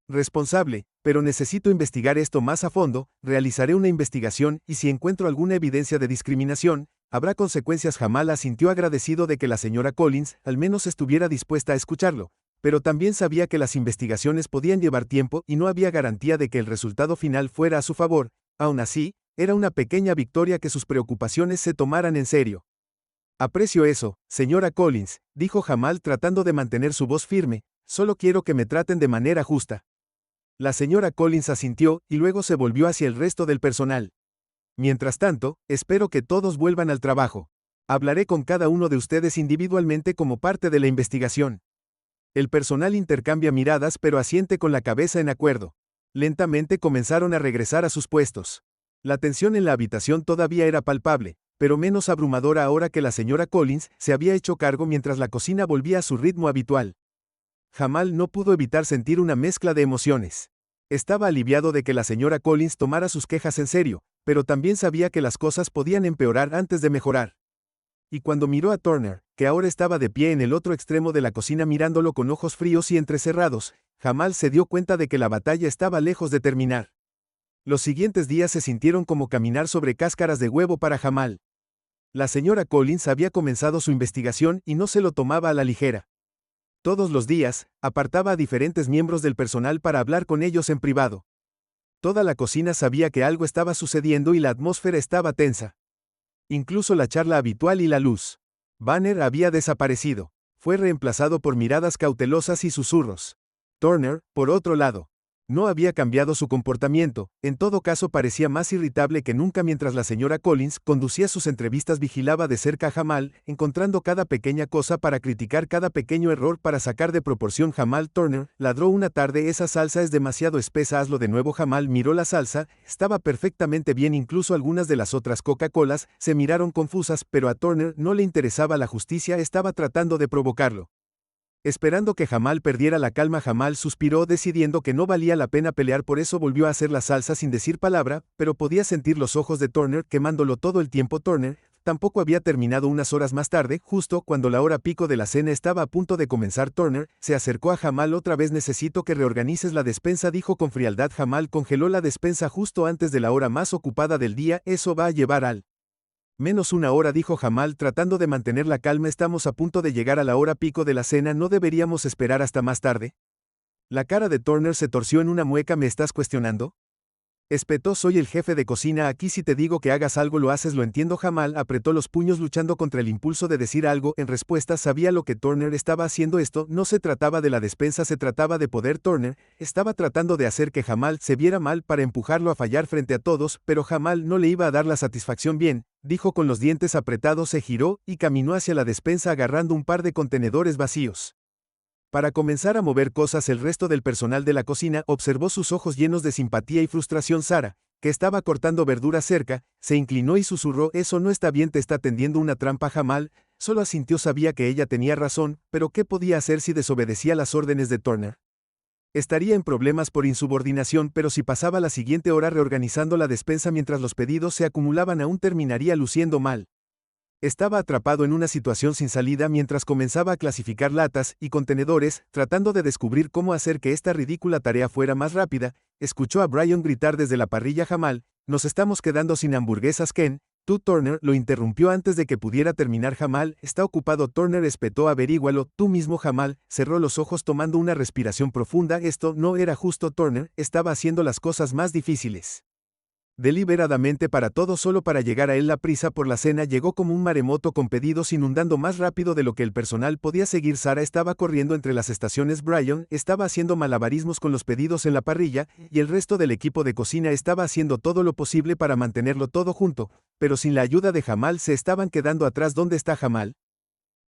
responsable, pero necesito investigar esto más a fondo. Realizaré una investigación y si encuentro alguna evidencia de discriminación, habrá consecuencias. Jamal asintió agradecido de que la señora Collins al menos estuviera dispuesta a escucharlo, pero también sabía que las investigaciones podían llevar tiempo y no había garantía de que el resultado final fuera a su favor. Aún así, era una pequeña victoria que sus preocupaciones se tomaran en serio. Aprecio eso, señora Collins, dijo Jamal tratando de mantener su voz firme. Solo quiero que me traten de manera justa. La señora Collins asintió y luego se volvió hacia el resto del personal. Mientras tanto, espero que todos vuelvan al trabajo. Hablaré con cada uno de ustedes individualmente como parte de la investigación. El personal intercambia miradas pero asiente con la cabeza en acuerdo. Lentamente comenzaron a regresar a sus puestos. La tensión en la habitación todavía era palpable, pero menos abrumadora ahora que la señora Collins se había hecho cargo mientras la cocina volvía a su ritmo habitual. Jamal no pudo evitar sentir una mezcla de emociones. Estaba aliviado de que la señora Collins tomara sus quejas en serio, pero también sabía que las cosas podían empeorar antes de mejorar. Y cuando miró a Turner, que ahora estaba de pie en el otro extremo de la cocina mirándolo con ojos fríos y entrecerrados, Jamal se dio cuenta de que la batalla estaba lejos de terminar. Los siguientes días se sintieron como caminar sobre cáscaras de huevo para Jamal. La señora Collins había comenzado su investigación y no se lo tomaba a la ligera. Todos los días, apartaba a diferentes miembros del personal para hablar con ellos en privado. Toda la cocina sabía que algo estaba sucediendo y la atmósfera estaba tensa. Incluso la charla habitual y la luz. Banner había desaparecido. Fue reemplazado por miradas cautelosas y susurros. Turner, por otro lado, no había cambiado su comportamiento, en todo caso parecía más irritable que nunca mientras la señora Collins conducía sus entrevistas. Vigilaba de cerca a Jamal, encontrando cada pequeña cosa para criticar cada pequeño error para sacar de proporción. Jamal. Turner ladró una tarde. Esa salsa es demasiado espesa, hazlo de nuevo. Jamal miró la salsa, estaba perfectamente bien. Incluso algunas de las otras Coca-Colas se miraron confusas, pero a Turner no le interesaba la justicia, estaba tratando de provocarlo. Esperando que Jamal perdiera la calma, Jamal suspiró decidiendo que no valía la pena pelear, por eso volvió a hacer la salsa sin decir palabra, pero podía sentir los ojos de Turner quemándolo todo el tiempo. Turner tampoco había terminado. Unas horas más tarde, justo cuando la hora pico de la cena estaba a punto de comenzar, Turner se acercó a Jamal. Otra vez necesito que reorganices la despensa, dijo con frialdad. Jamal congeló la despensa justo antes de la hora más ocupada del día. Eso va a llevar al Menos una hora, dijo Jamal tratando de mantener la calma. Estamos a punto de llegar a la hora pico de la cena, ¿no deberíamos esperar hasta más tarde? La cara de Turner se torció en una mueca. ¿Me estás cuestionando? Espetó. Soy el jefe de cocina aquí, si te digo que hagas algo lo haces, lo entiendo. Jamal apretó los puños luchando contra el impulso de decir algo. En respuesta sabía lo que Turner estaba haciendo. Esto no se trataba de la despensa, se trataba de poder. Turner estaba tratando de hacer que Jamal se viera mal para empujarlo a fallar frente a todos, pero Jamal no le iba a dar la satisfacción. Bien, dijo con los dientes apretados, se giró y caminó hacia la despensa agarrando un par de contenedores vacíos. Para comenzar a mover cosas, el resto del personal de la cocina observó sus ojos llenos de simpatía y frustración. Sara, que estaba cortando verduras cerca, se inclinó y susurró: eso no está bien, te está tendiendo una trampa. Jamal solo asintió, sabía que ella tenía razón, pero ¿qué podía hacer si desobedecía las órdenes de Turner? Estaría en problemas por insubordinación, pero si pasaba la siguiente hora reorganizando la despensa mientras los pedidos se acumulaban, aún terminaría luciendo mal. Estaba atrapado en una situación sin salida mientras comenzaba a clasificar latas y contenedores, tratando de descubrir cómo hacer que esta ridícula tarea fuera más rápida. Escuchó a Brian gritar desde la parrilla: Jamal, nos estamos quedando sin hamburguesas. Ken, tú. Turner lo interrumpió antes de que pudiera terminar. Jamal está ocupado. Turner espetó: averígualo tú mismo. Jamal cerró los ojos tomando una respiración profunda. Esto no era justo. Turner estaba haciendo las cosas más difíciles deliberadamente para todos solo para llegar a él. La prisa por la cena llegó como un maremoto, con pedidos inundando más rápido de lo que el personal podía seguir. Sara estaba corriendo entre las estaciones, Brian estaba haciendo malabarismos con los pedidos en la parrilla, y el resto del equipo de cocina estaba haciendo todo lo posible para mantenerlo todo junto, pero sin la ayuda de Jamal se estaban quedando atrás. ¿Dónde está Jamal?,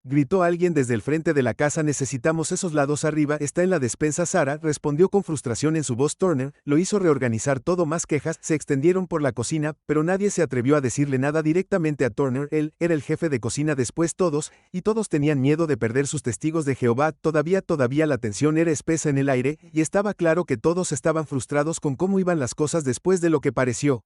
gritó alguien desde el frente de la casa. Necesitamos esos lados arriba. Está en la despensa. Sara respondió con frustración en su voz. Turner lo hizo reorganizar todo. Más quejas se extendieron por la cocina, pero nadie se atrevió a decirle nada directamente a Turner. Él era el jefe de cocina después todos, y todos tenían miedo de perder sus testigos de Jehová. Todavía la tensión era espesa en el aire, y estaba claro que todos estaban frustrados con cómo iban las cosas después de lo que pareció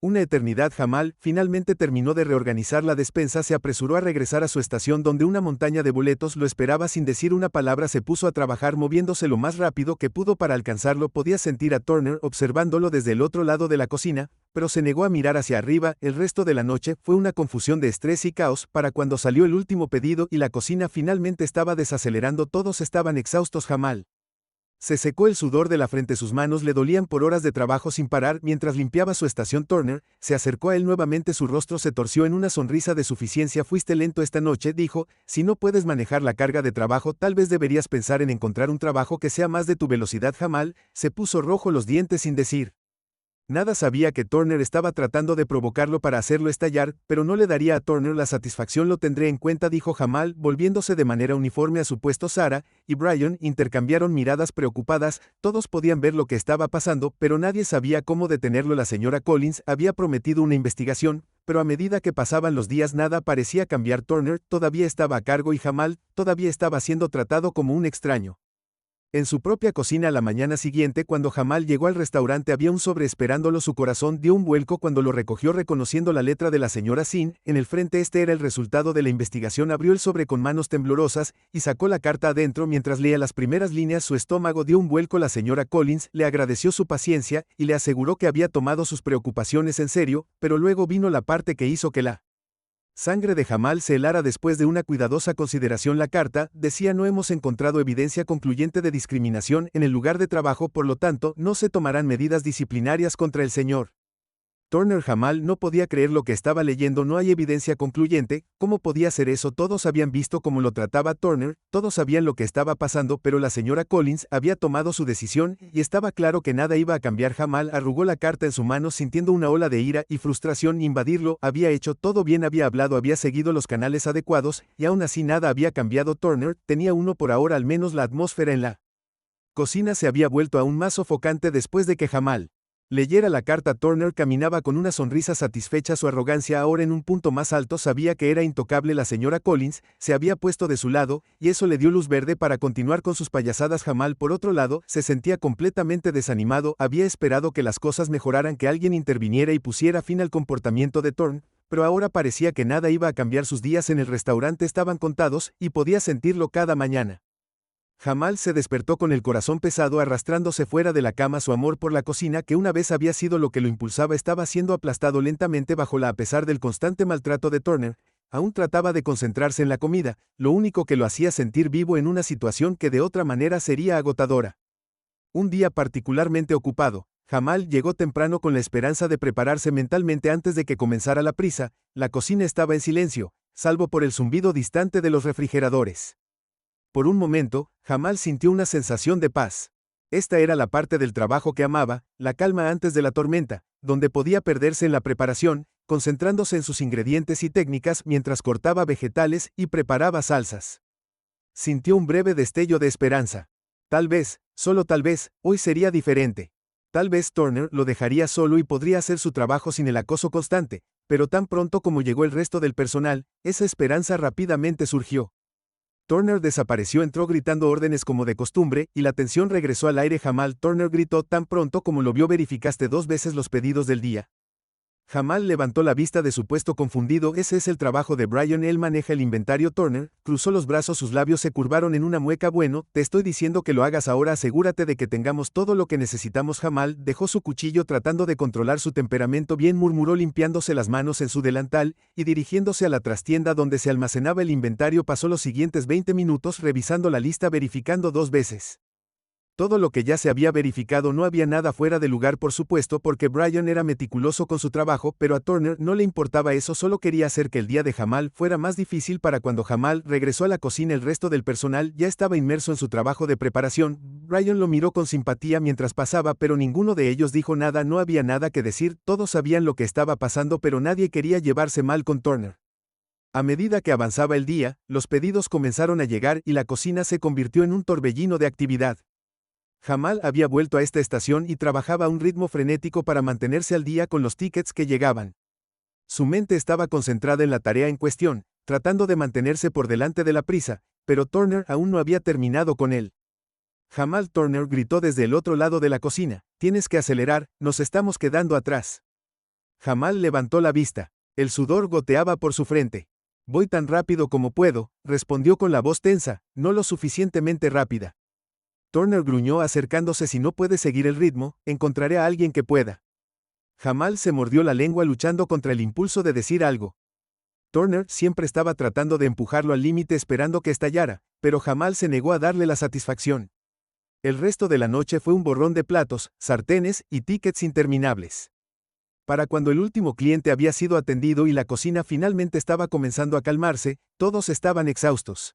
una eternidad. Jamal finalmente terminó de reorganizar la despensa, se apresuró a regresar a su estación donde una montaña de boletos lo esperaba. Sin decir una palabra se puso a trabajar, moviéndose lo más rápido que pudo para alcanzarlo. Podía sentir a Turner observándolo desde el otro lado de la cocina, pero se negó a mirar hacia arriba. El resto de la noche fue una confusión de estrés y caos. Para cuando salió el último pedido y la cocina finalmente estaba desacelerando, todos estaban exhaustos. Jamal se secó el sudor de la frente, sus manos le dolían por horas de trabajo sin parar mientras limpiaba su estación. Turner se acercó a él nuevamente, su rostro se torció en una sonrisa de suficiencia. Fuiste lento esta noche, dijo, si no puedes manejar la carga de trabajo, tal vez deberías pensar en encontrar un trabajo que sea más de tu velocidad. Jamal se puso rojo los dientes sin decir nada. Sabía que Turner estaba tratando de provocarlo para hacerlo estallar, pero no le daría a Turner la satisfacción. Lo tendré en cuenta, dijo Jamal, volviéndose de manera uniforme a su puesto. Sara y Brian intercambiaron miradas preocupadas. Todos podían ver lo que estaba pasando, pero nadie sabía cómo detenerlo. La señora Collins había prometido una investigación, pero a medida que pasaban los días nada parecía cambiar. Turner todavía estaba a cargo y Jamal todavía estaba siendo tratado como un extraño. En su propia cocina la mañana siguiente, cuando Jamal llegó al restaurante, había un sobre esperándolo. Su corazón dio un vuelco cuando lo recogió, reconociendo la letra de la señora Sin en el frente. Este era el resultado de la investigación. Abrió el sobre con manos temblorosas y sacó la carta adentro. Mientras leía las primeras líneas, su estómago dio un vuelco. La señora Collins le agradeció su paciencia y le aseguró que había tomado sus preocupaciones en serio, pero luego vino la parte que hizo que la sangre de Jamal se helara. Después de una cuidadosa consideración, la carta decía: no hemos encontrado evidencia concluyente de discriminación en el lugar de trabajo, por lo tanto, no se tomarán medidas disciplinarias contra el señor Turner. Jamal no podía creer lo que estaba leyendo. No hay evidencia concluyente. ¿Cómo podía ser eso? Todos habían visto cómo lo trataba Turner, todos sabían lo que estaba pasando, pero la señora Collins había tomado su decisión y estaba claro que nada iba a cambiar. Jamal arrugó la carta en su mano, sintiendo una ola de ira y frustración invadirlo. Había hecho todo bien, había hablado, había seguido los canales adecuados, y aún así nada había cambiado. Turner tenía uno por ahora. Al menos la atmósfera en la cocina se había vuelto aún más sofocante después de que Jamal leyera la carta. Turner caminaba con una sonrisa satisfecha, su arrogancia ahora en un punto más alto. Sabía que era intocable. La señora Collins se había puesto de su lado, y eso le dio luz verde para continuar con sus payasadas. Jamal, por otro lado, se sentía completamente desanimado. Había esperado que las cosas mejoraran, que alguien interviniera y pusiera fin al comportamiento de Turner, pero ahora parecía que nada iba a cambiar. Sus días en el restaurante estaban contados, y podía sentirlo cada mañana. Jamal se despertó con el corazón pesado arrastrándose fuera de la cama. Su amor por la cocina, que una vez había sido lo que lo impulsaba, estaba siendo aplastado lentamente a pesar del constante maltrato de Turner. Aún trataba de concentrarse en la comida, lo único que lo hacía sentir vivo en una situación que de otra manera sería agotadora. Un día particularmente ocupado, Jamal llegó temprano con la esperanza de prepararse mentalmente antes de que comenzara la prisa. La cocina estaba en silencio, salvo por el zumbido distante de los refrigeradores. Por un momento, Jamal sintió una sensación de paz. Esta era la parte del trabajo que amaba, la calma antes de la tormenta, donde podía perderse en la preparación, concentrándose en sus ingredientes y técnicas mientras cortaba vegetales y preparaba salsas. Sintió un breve destello de esperanza. Tal vez, solo tal vez, hoy sería diferente. Tal vez Turner lo dejaría solo y podría hacer su trabajo sin el acoso constante, pero tan pronto como llegó el resto del personal, esa esperanza rápidamente surgió. Turner desapareció, entró gritando órdenes como de costumbre, y la tensión regresó al aire. Jamal, Turner gritó tan pronto como lo vio. ¿Verificaste 2 veces los pedidos del día? Jamal levantó la vista de su puesto confundido. Ese es el trabajo de Brian, él maneja el inventario. Turner cruzó los brazos, sus labios se curvaron en una mueca. Bueno, te estoy diciendo que lo hagas ahora, asegúrate de que tengamos todo lo que necesitamos. Jamal dejó su cuchillo tratando de controlar su temperamento. Bien, murmuró limpiándose las manos en su delantal, y dirigiéndose a la trastienda donde se almacenaba el inventario. Pasó los siguientes 20 minutos revisando la lista, verificando 2 veces. Todo lo que ya se había verificado, no había nada fuera de lugar, por supuesto, porque Brian era meticuloso con su trabajo, pero a Turner no le importaba eso, solo quería hacer que el día de Jamal fuera más difícil. Para cuando Jamal regresó a la cocina, el resto del personal ya estaba inmerso en su trabajo de preparación. Brian lo miró con simpatía mientras pasaba, pero ninguno de ellos dijo nada. No había nada que decir, todos sabían lo que estaba pasando, pero nadie quería llevarse mal con Turner. A medida que avanzaba el día, los pedidos comenzaron a llegar y la cocina se convirtió en un torbellino de actividad. Jamal había vuelto a esta estación y trabajaba a un ritmo frenético para mantenerse al día con los tickets que llegaban. Su mente estaba concentrada en la tarea en cuestión, tratando de mantenerse por delante de la prisa, pero Turner aún no había terminado con él. Jamal, Turner gritó desde el otro lado de la cocina, tienes que acelerar, nos estamos quedando atrás. Jamal levantó la vista. El sudor goteaba por su frente. Voy tan rápido como puedo, respondió con la voz tensa, no lo suficientemente rápida. Turner gruñó acercándose. Si no puedes seguir el ritmo, encontraré a alguien que pueda. Jamal se mordió la lengua luchando contra el impulso de decir algo. Turner siempre estaba tratando de empujarlo al límite esperando que estallara, pero Jamal se negó a darle la satisfacción. El resto de la noche fue un borrón de platos, sartenes y tickets interminables. Para cuando el último cliente había sido atendido y la cocina finalmente estaba comenzando a calmarse, todos estaban exhaustos.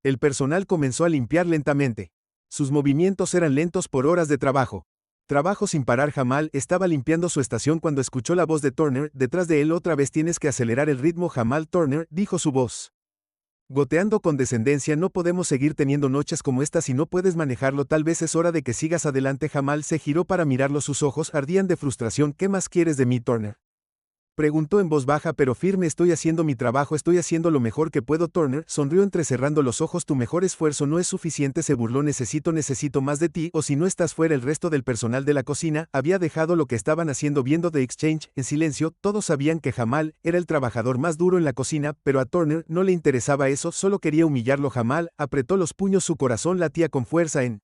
El personal comenzó a limpiar lentamente. Sus movimientos eran lentos por horas de trabajo. Trabajo sin parar. Jamal estaba limpiando su estación cuando escuchó la voz de Turner detrás de él. Otra vez tienes que acelerar el ritmo. Jamal, Turner, dijo su voz, goteando con descendencia, no podemos seguir teniendo noches como esta si no puedes manejarlo. Tal vez es hora de que sigas adelante. Jamal se giró para mirarlo, sus ojos ardían de frustración. ¿Qué más quieres de mí, Turner? Preguntó en voz baja pero firme. Estoy haciendo mi trabajo, estoy haciendo lo mejor que puedo. Turner sonrió entrecerrando los ojos. Tu mejor esfuerzo no es suficiente, se burló. Necesito más de ti, o si no estás fuera. El resto del personal de la cocina había dejado lo que estaban haciendo viendo The Exchange en silencio. Todos sabían que Jamal era el trabajador más duro en la cocina, pero a Turner no le interesaba eso, solo quería humillarlo. Jamal apretó los puños, su corazón latía con fuerza en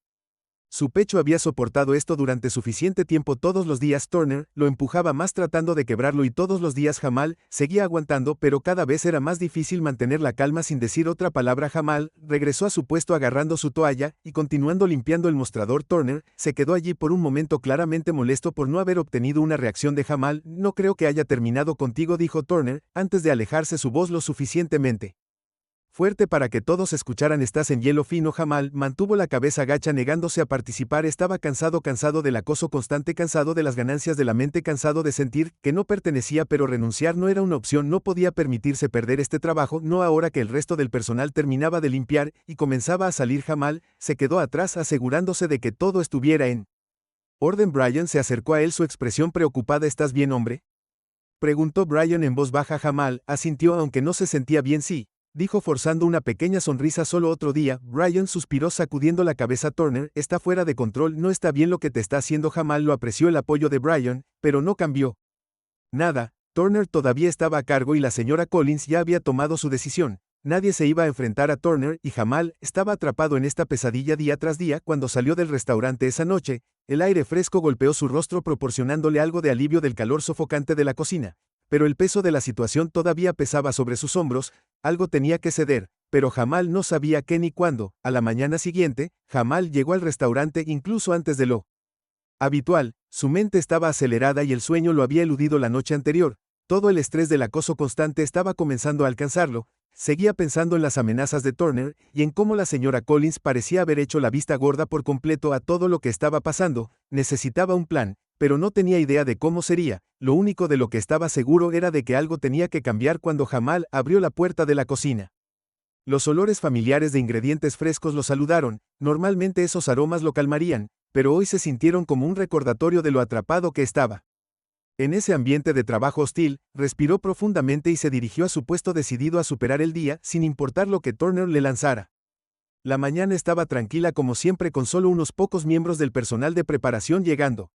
su pecho. Había soportado esto durante suficiente tiempo. Todos los días Turner lo empujaba más tratando de quebrarlo, y todos los días Jamal seguía aguantando, pero cada vez era más difícil mantener la calma sin decir otra palabra. Jamal regresó a su puesto agarrando su toalla y continuando limpiando el mostrador. Turner se quedó allí por un momento, claramente molesto por no haber obtenido una reacción de Jamal. No creo que haya terminado contigo, dijo Turner, antes de alejarse, su voz lo suficientemente fuerte para que todos escucharan. Estás en hielo fino. Jamal mantuvo la cabeza gacha negándose a participar. Estaba cansado del acoso constante, cansado de las ganancias de la mente, cansado de sentir que no pertenecía, pero renunciar no era una opción. No podía permitirse perder este trabajo, no ahora que el resto del personal terminaba de limpiar y comenzaba a salir. Jamal se quedó atrás asegurándose de que todo estuviera en orden. Brian se acercó a él, su expresión preocupada. ¿Estás bien, hombre?, preguntó Brian en voz baja. Jamal asintió aunque no se sentía bien. Sí, dijo forzando una pequeña sonrisa. Solo otro día. Brian suspiró sacudiendo la cabeza. Turner está fuera de control, no está bien lo que te está haciendo. Jamal lo apreció el apoyo de Brian, pero no cambió nada. Turner todavía estaba a cargo y la señora Collins ya había tomado su decisión. Nadie se iba a enfrentar a Turner y Jamal estaba atrapado en esta pesadilla día tras día. Cuando salió del restaurante esa noche, el aire fresco golpeó su rostro proporcionándole algo de alivio del calor sofocante de la cocina. Pero el peso de la situación todavía pesaba sobre sus hombros, algo tenía que ceder, pero Jamal no sabía qué ni cuándo. A la mañana siguiente, Jamal llegó al restaurante incluso antes de lo habitual. Su mente estaba acelerada y el sueño lo había eludido la noche anterior. Todo el estrés del acoso constante estaba comenzando a alcanzarlo. Seguía pensando en las amenazas de Turner y en cómo la señora Collins parecía haber hecho la vista gorda por completo a todo lo que estaba pasando. Necesitaba un plan, pero no tenía idea de cómo sería. Lo único de lo que estaba seguro era de que algo tenía que cambiar cuando Jamal abrió la puerta de la cocina. Los olores familiares de ingredientes frescos lo saludaron. Normalmente esos aromas lo calmarían, pero hoy se sintieron como un recordatorio de lo atrapado que estaba. En ese ambiente de trabajo hostil, respiró profundamente y se dirigió a su puesto decidido a superar el día sin importar lo que Turner le lanzara. La mañana estaba tranquila como siempre, con solo unos pocos miembros del personal de preparación llegando.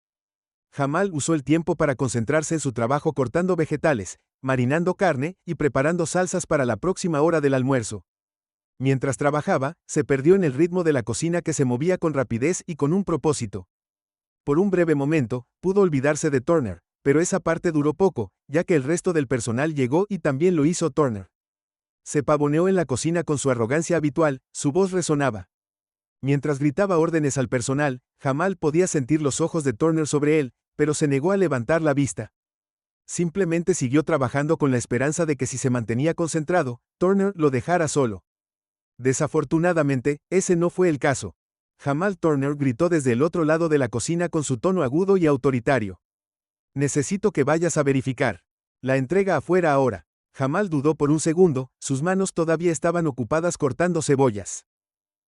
Jamal usó el tiempo para concentrarse en su trabajo cortando vegetales, marinando carne y preparando salsas para la próxima hora del almuerzo. Mientras trabajaba, se perdió en el ritmo de la cocina que se movía con rapidez y con un propósito. Por un breve momento, pudo olvidarse de Turner, pero esa parte duró poco, ya que el resto del personal llegó y también lo hizo Turner. Se pavoneó en la cocina con su arrogancia habitual, su voz resonaba. Mientras gritaba órdenes al personal, Jamal podía sentir los ojos de Turner sobre él, pero se negó a levantar la vista. Simplemente siguió trabajando con la esperanza de que si se mantenía concentrado, Turner lo dejara solo. Desafortunadamente, ese no fue el caso. Jamal Turner gritó desde el otro lado de la cocina con su tono agudo y autoritario. Necesito que vayas a verificar la entrega afuera ahora. Jamal dudó por un segundo, sus manos todavía estaban ocupadas cortando cebollas.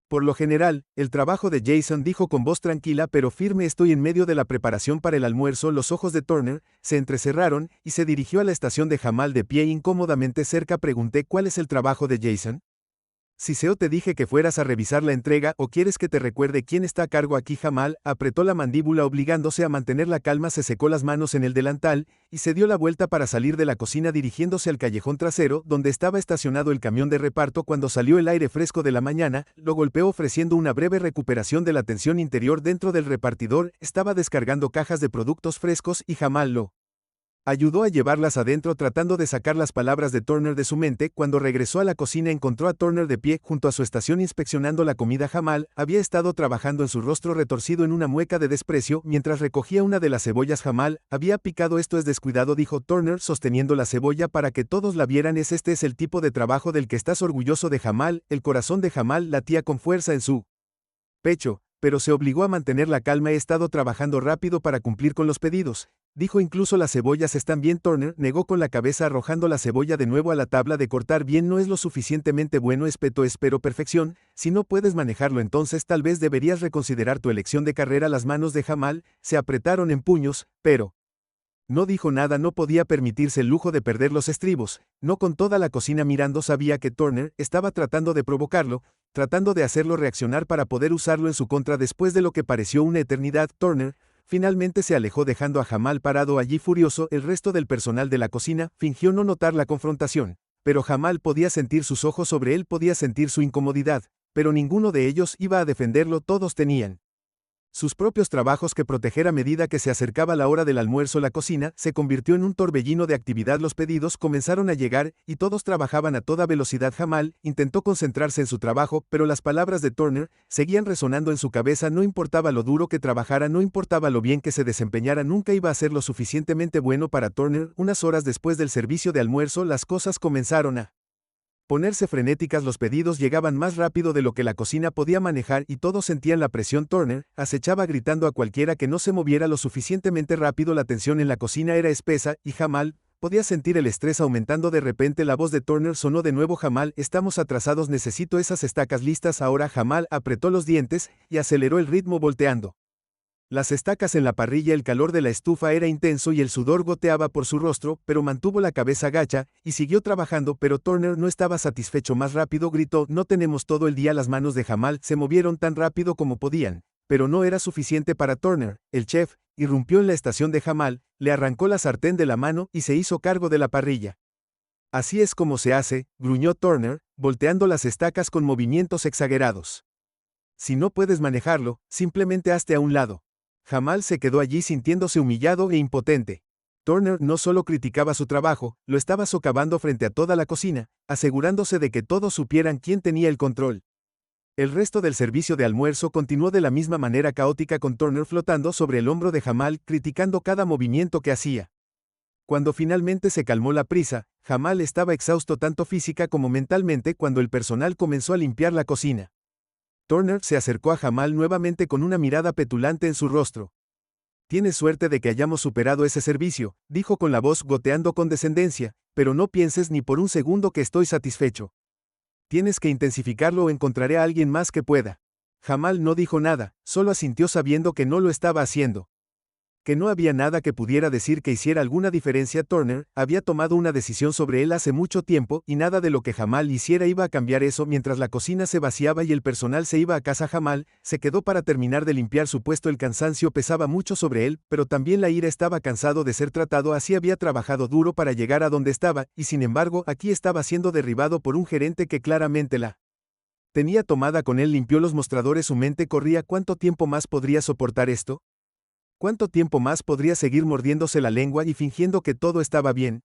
Por lo general, el trabajo de Jason, dijo con voz tranquila pero firme. Estoy en medio de la preparación para el almuerzo. Los ojos de Turner se entrecerraron y se dirigió a la estación de Jamal de pie incómodamente cerca. Pregunté, ¿cuál es el trabajo de Jason? Si te dije que fueras a revisar la entrega, ¿o quieres que te recuerde quién está a cargo aquí? Jamal apretó la mandíbula obligándose a mantener la calma. Se secó las manos en el delantal y se dio la vuelta para salir de la cocina dirigiéndose al callejón trasero donde estaba estacionado el camión de reparto. Cuando salió el aire fresco de la mañana, lo golpeó ofreciendo una breve recuperación de la tensión interior dentro del repartidor. Estaba descargando cajas de productos frescos y Jamal lo ayudó a llevarlas adentro tratando de sacar las palabras de Turner de su mente. Cuando regresó a la cocina encontró a Turner de pie junto a su estación inspeccionando la comida. Jamal había estado trabajando en su rostro retorcido en una mueca de desprecio mientras recogía una de las cebollas. Jamal había picado. Esto es descuidado, dijo Turner sosteniendo la cebolla para que todos la vieran. Este es el tipo de trabajo del que estás orgulloso de Jamal. El corazón de Jamal latía con fuerza en su pecho, pero se obligó a mantener la calma. He estado trabajando rápido para cumplir con los pedidos, dijo. Incluso las cebollas están bien. Turner negó con la cabeza arrojando la cebolla de nuevo a la tabla de cortar. Bien, no es lo suficientemente bueno. Espero perfección. Si no puedes manejarlo, entonces tal vez deberías reconsiderar tu elección de carrera. Las manos de Jamal se apretaron en puños, pero no dijo nada. No podía permitirse el lujo de perder los estribos, no con toda la cocina mirando. Sabía que Turner estaba tratando de provocarlo, tratando de hacerlo reaccionar para poder usarlo en su contra. Después de lo que pareció una eternidad, Turner finalmente se alejó dejando a Jamal parado allí furioso. El resto del personal de la cocina fingió no notar la confrontación, pero Jamal podía sentir sus ojos sobre él, podía sentir su incomodidad, pero ninguno de ellos iba a defenderlo. Todos tenían sus propios trabajos que proteger. A medida que se acercaba la hora del almuerzo, la cocina se convirtió en un torbellino de actividad. Los pedidos comenzaron a llegar y todos trabajaban a toda velocidad. Jamal intentó concentrarse en su trabajo, pero las palabras de Turner seguían resonando en su cabeza. No importaba lo duro que trabajara, no importaba lo bien que se desempeñara, nunca iba a ser lo suficientemente bueno para Turner. Unas horas después del servicio de almuerzo, las cosas comenzaron a ponerse frenéticas. Los pedidos llegaban más rápido de lo que la cocina podía manejar y todos sentían la presión. Turner acechaba gritando a cualquiera que no se moviera lo suficientemente rápido. La tensión en la cocina era espesa y Jamal podía sentir el estrés aumentando. De repente la voz de Turner sonó de nuevo. Jamal, estamos atrasados, necesito esas estacas listas ahora. Jamal apretó los dientes y aceleró el ritmo volteando las estacas en la parrilla. El calor de la estufa era intenso y el sudor goteaba por su rostro, pero mantuvo la cabeza gacha y siguió trabajando. Pero Turner no estaba satisfecho. Más rápido, gritó, no tenemos todo el día. Las manos de Jamal se movieron tan rápido como podían, pero no era suficiente para Turner. El chef irrumpió en la estación de Jamal, le arrancó la sartén de la mano y se hizo cargo de la parrilla. Así es como se hace, gruñó Turner, volteando las estacas con movimientos exagerados. Si no puedes manejarlo, simplemente hazte a un lado. Jamal se quedó allí sintiéndose humillado e impotente. Turner no solo criticaba su trabajo, lo estaba socavando frente a toda la cocina, asegurándose de que todos supieran quién tenía el control. El resto del servicio de almuerzo continuó de la misma manera caótica con Turner flotando sobre el hombro de Jamal, criticando cada movimiento que hacía. Cuando finalmente se calmó la prisa, Jamal estaba exhausto tanto física como mentalmente cuando el personal comenzó a limpiar la cocina. Turner se acercó a Jamal nuevamente con una mirada petulante en su rostro. Tienes suerte de que hayamos superado ese servicio, dijo con la voz goteando con descendencia, pero no pienses ni por un segundo que estoy satisfecho. Tienes que intensificarlo o encontraré a alguien más que pueda. Jamal no dijo nada, solo asintió sabiendo que no lo estaba haciendo. Que no había nada que pudiera decir que hiciera alguna diferencia. Turner había tomado una decisión sobre él hace mucho tiempo y nada de lo que Jamal hiciera iba a cambiar eso. Mientras la cocina se vaciaba y el personal se iba a casa, Jamal se quedó para terminar de limpiar su puesto. El cansancio pesaba mucho sobre él, pero también la ira. Estaba cansado de ser tratado así, había trabajado duro para llegar a donde estaba, y sin embargo aquí estaba siendo derribado por un gerente que claramente la tenía tomada con él. Limpió los mostradores, su mente corría. ¿Cuánto tiempo más podría soportar esto? ¿Cuánto tiempo más podría seguir mordiéndose la lengua y fingiendo que todo estaba bien?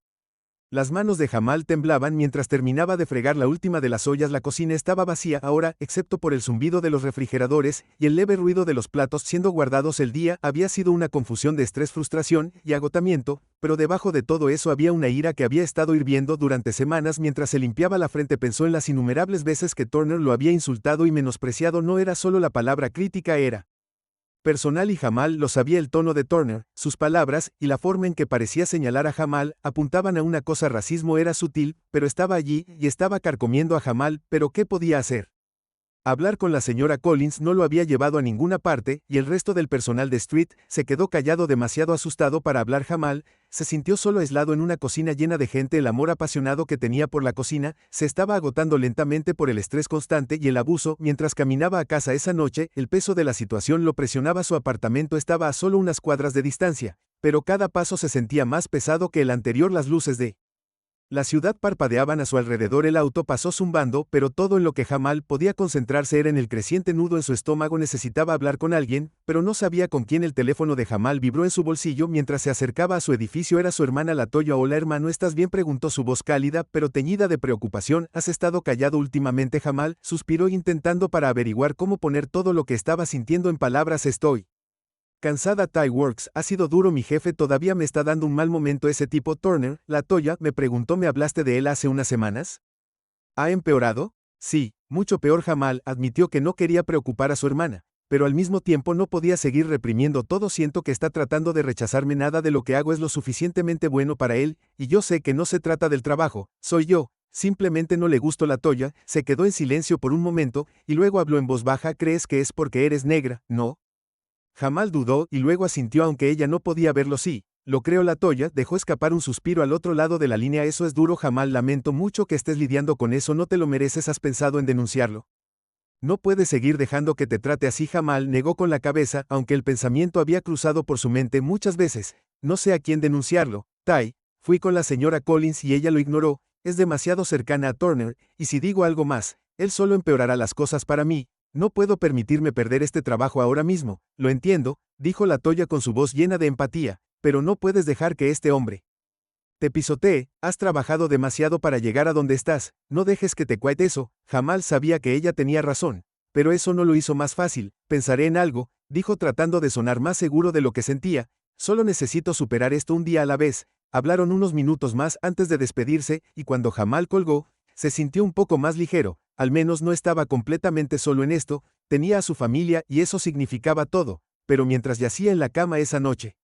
Las manos de Jamal temblaban mientras terminaba de fregar la última de las ollas. La cocina estaba vacía ahora, excepto por el zumbido de los refrigeradores y el leve ruido de los platos siendo guardados. El día había sido una confusión de estrés, frustración y agotamiento, pero debajo de todo eso había una ira que había estado hirviendo durante semanas. Mientras se limpiaba la frente pensó en las innumerables veces que Turner lo había insultado y menospreciado. No era solo la palabra crítica, era personal, y Jamal lo sabía. El tono de Turner, sus palabras y la forma en que parecía señalar a Jamal apuntaban a una cosa. Racismo. Era sutil, pero estaba allí y estaba carcomiendo a Jamal. ¿Pero qué podía hacer? Hablar con la señora Collins no lo había llevado a ninguna parte, y el resto del personal de Street se quedó callado, demasiado asustado para hablar. Jamal se sintió solo, aislado en una cocina llena de gente. El amor apasionado que tenía por la cocina se estaba agotando lentamente por el estrés constante y el abuso. Mientras caminaba a casa esa noche, el peso de la situación lo presionaba. Su apartamento estaba a solo unas cuadras de distancia, pero cada paso se sentía más pesado que el anterior. Las luces de la ciudad parpadeaban a su alrededor. El auto pasó zumbando, pero todo en lo que Jamal podía concentrarse era en el creciente nudo en su estómago. Necesitaba hablar con alguien, pero no sabía con quién. El teléfono de Jamal vibró en su bolsillo mientras se acercaba a su edificio. Era su hermana Latoya. Hola hermano, ¿estás bien?, preguntó, su voz cálida pero teñida de preocupación. ¿Has estado callado últimamente? Jamal suspiró intentando para averiguar cómo poner todo lo que estaba sintiendo en palabras. Estoy cansada. Ty Works ha sido duro, mi jefe todavía me está dando un mal momento. Ese tipo Turner, Latoya, me preguntó, ¿me hablaste de él hace unas semanas? ¿Ha empeorado? Sí, mucho peor. Jamal admitió que no quería preocupar a su hermana, pero al mismo tiempo no podía seguir reprimiendo todo. Siento que está tratando de rechazarme. Nada de lo que hago es lo suficientemente bueno para él, y yo sé que no se trata del trabajo, soy yo. Simplemente no le gustó. Latoya se quedó en silencio por un momento, y luego habló en voz baja. ¿Crees que es porque eres negra, no? Jamal dudó y luego asintió, aunque ella no podía verlo. Sí, lo creo. Latoya dejó escapar un suspiro al otro lado de la línea. Eso es duro, Jamal. Lamento mucho que estés lidiando con eso. No te lo mereces. ¿Has pensado en denunciarlo? No puedes seguir dejando que te trate así. Jamal negó con la cabeza, aunque el pensamiento había cruzado por su mente muchas veces. No sé a quién denunciarlo, Ty. Fui con la señora Collins y ella lo ignoró. Es demasiado cercana a Turner, y si digo algo más, él solo empeorará las cosas para mí. No puedo permitirme perder este trabajo ahora mismo. Lo entiendo, dijo Latoya con su voz llena de empatía, pero no puedes dejar que este hombre te pisotee. Has trabajado demasiado para llegar a donde estás, no dejes que te cueste eso. Jamal sabía que ella tenía razón, pero eso no lo hizo más fácil. Pensaré en algo, dijo tratando de sonar más seguro de lo que sentía. Solo necesito superar esto un día a la vez. Hablaron unos minutos más antes de despedirse, y cuando Jamal colgó, se sintió un poco más ligero. Al menos no estaba completamente solo en esto, tenía a su familia y eso significaba todo. Pero mientras yacía en la cama esa noche,